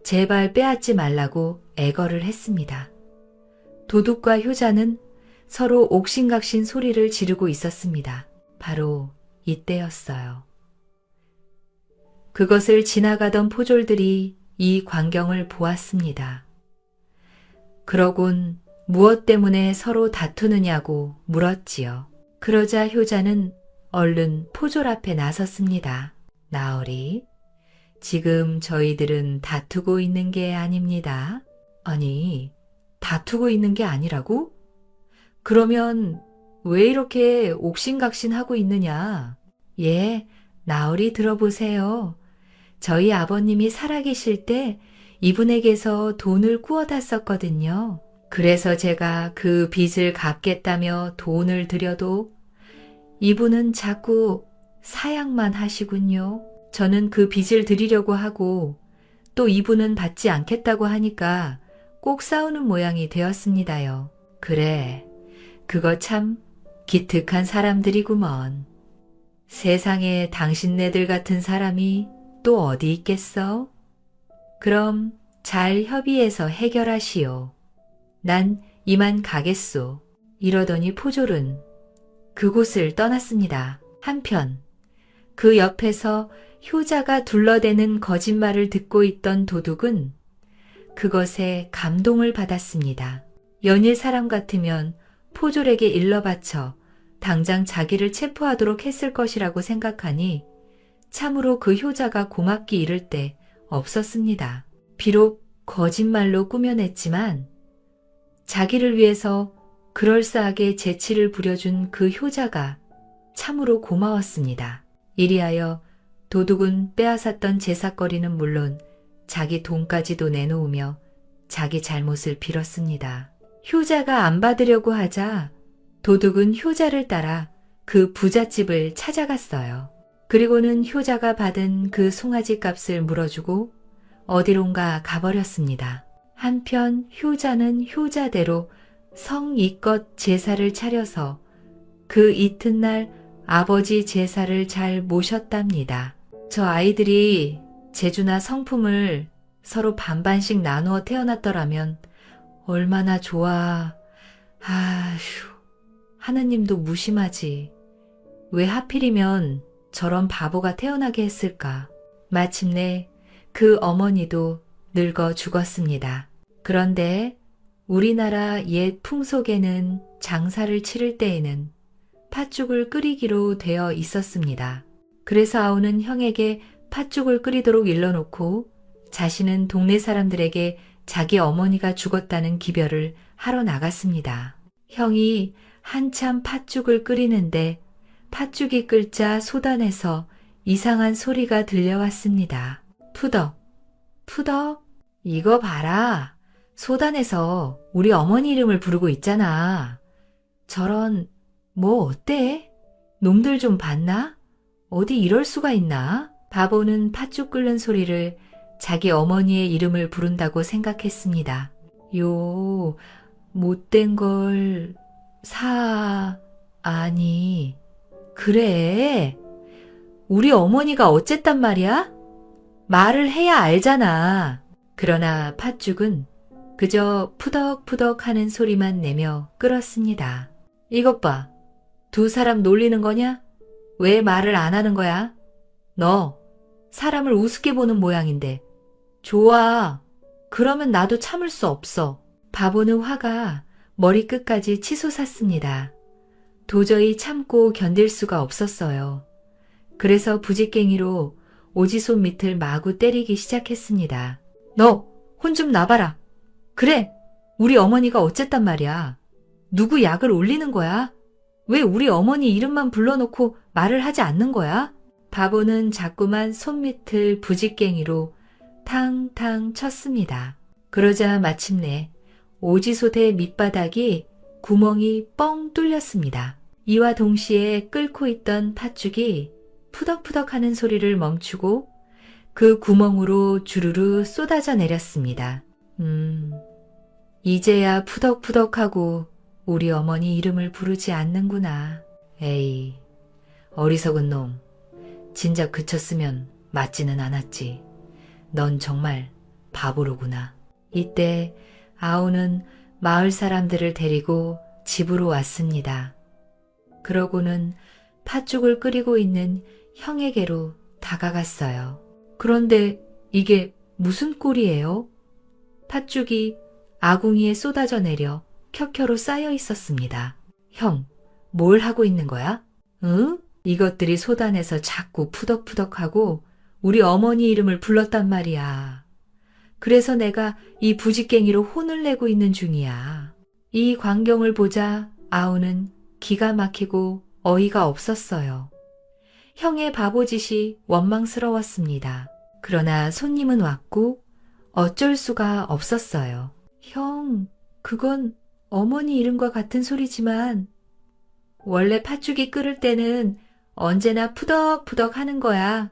제발 빼앗지 말라고 애걸을 했습니다. 도둑과 효자는 서로 옥신각신 소리를 지르고 있었습니다. 바로 이때였어요. 그것을 지나가던 포졸들이 이 광경을 보았습니다. 그러곤 무엇 때문에 서로 다투느냐고 물었지요. 그러자 효자는 얼른 포졸 앞에 나섰습니다. 나으리, 지금 저희들은 다투고 있는 게 아닙니다. 아니, 다투고 있는 게 아니라고? 그러면 왜 이렇게 옥신각신하고 있느냐? 예, 나으리 들어보세요. 저희 아버님이 살아계실 때 이분에게서 돈을 꾸어다 썼거든요. 그래서 제가 그 빚을 갚겠다며 돈을 드려도 이분은 자꾸 사양만 하시군요. 저는 그 빚을 드리려고 하고 또 이분은 받지 않겠다고 하니까 꼭 싸우는 모양이 되었습니다요. 그래, 그거 참 기특한 사람들이구먼. 세상에 당신네들 같은 사람이 또 어디 있겠어? 그럼 잘 협의해서 해결하시오. 난 이만 가겠소. 이러더니 포졸은 그곳을 떠났습니다. 한편 그 옆에서 효자가 둘러대는 거짓말을 듣고 있던 도둑은 그것에 감동을 받았습니다. 연일 사람 같으면 포졸에게 일러 바쳐 당장 자기를 체포하도록 했을 것이라고 생각하니 참으로 그 효자가 고맙기 이를 데 없었습니다. 비록 거짓말로 꾸며냈지만 자기를 위해서 그럴싸하게 재치를 부려준 그 효자가 참으로 고마웠습니다. 이리하여 도둑은 빼앗았던 제삿거리는 물론 자기 돈까지도 내놓으며 자기 잘못을 빌었습니다. 효자가 안 받으려고 하자 도둑은 효자를 따라 그 부잣집을 찾아갔어요. 그리고는 효자가 받은 그 송아지 값을 물어주고 어디론가 가버렸습니다. 한편 효자는 효자대로 성의껏 제사를 차려서 그 이튿날 아버지 제사를 잘 모셨답니다. 저 아이들이 재주나 성품을 서로 반반씩 나누어 태어났더라면 얼마나 좋아. 아휴, 하느님도 무심하지. 왜 하필이면 저런 바보가 태어나게 했을까. 마침내 그 어머니도 늙어 죽었습니다. 그런데 우리나라 옛 풍속에는 장사를 치를 때에는 팥죽을 끓이기로 되어 있었습니다. 그래서 아우는 형에게 팥죽을 끓이도록 일러놓고 자신은 동네 사람들에게 자기 어머니가 죽었다는 기별을 하러 나갔습니다. 형이 한참 팥죽을 끓이는데 팥죽이 끓자 소단에서 이상한 소리가 들려왔습니다. 푸덕, 푸덕, 이거 봐라. 소단에서 우리 어머니 이름을 부르고 있잖아. 저런, 뭐 어때? 놈들 좀 봤나? 어디 이럴 수가 있나? 바보는 팥죽 끓는 소리를 자기 어머니의 이름을 부른다고 생각했습니다. 요, 못된 걸, 아니, 그래. 우리 어머니가 어쨌단 말이야? 말을 해야 알잖아. 그러나 팥죽은 그저 푸덕푸덕 하는 소리만 내며 끓었습니다. 이것 봐. 두 사람 놀리는 거냐? 왜 말을 안 하는 거야? 너 사람을 우습게 보는 모양인데. 좋아. 그러면 나도 참을 수 없어. 바보는 화가 머리끝까지 치솟았습니다. 도저히 참고 견딜 수가 없었어요. 그래서 부직갱이로 오지손 밑을 마구 때리기 시작했습니다. 너 혼 좀 놔봐라. 그래, 우리 어머니가 어쨌단 말이야. 누구 약을 올리는 거야? 왜 우리 어머니 이름만 불러놓고 말을 하지 않는 거야? 바보는 자꾸만 손밑을 부직갱이로 탕탕 쳤습니다. 그러자 마침내 오지솥의 밑바닥이 구멍이 뻥 뚫렸습니다. 이와 동시에 끓고 있던 팥죽이 푸덕푸덕 하는 소리를 멈추고 그 구멍으로 주르르 쏟아져 내렸습니다. 이제야 푸덕푸덕하고 우리 어머니 이름을 부르지 않는구나. 에이, 어리석은 놈. 진작 그쳤으면 맞지는 않았지. 넌 정말 바보로구나. 이때 아우는 마을 사람들을 데리고 집으로 왔습니다. 그러고는 팥죽을 끓이고 있는 형에게로 다가갔어요. 그런데 이게 무슨 꼴이에요? 팥죽이 아궁이에 쏟아져 내려 켜켜로 쌓여 있었습니다. 형, 뭘 하고 있는 거야? 응? 이것들이 쏟아내서 자꾸 푸덕푸덕하고 우리 어머니 이름을 불렀단 말이야. 그래서 내가 이 부직갱이로 혼을 내고 있는 중이야. 이 광경을 보자 아우는 기가 막히고 어이가 없었어요. 형의 바보짓이 원망스러웠습니다. 그러나 손님은 왔고 어쩔 수가 없었어요. 형, 그건 어머니 이름과 같은 소리지만 원래 팥죽이 끓을 때는 언제나 푸덕푸덕 하는 거야.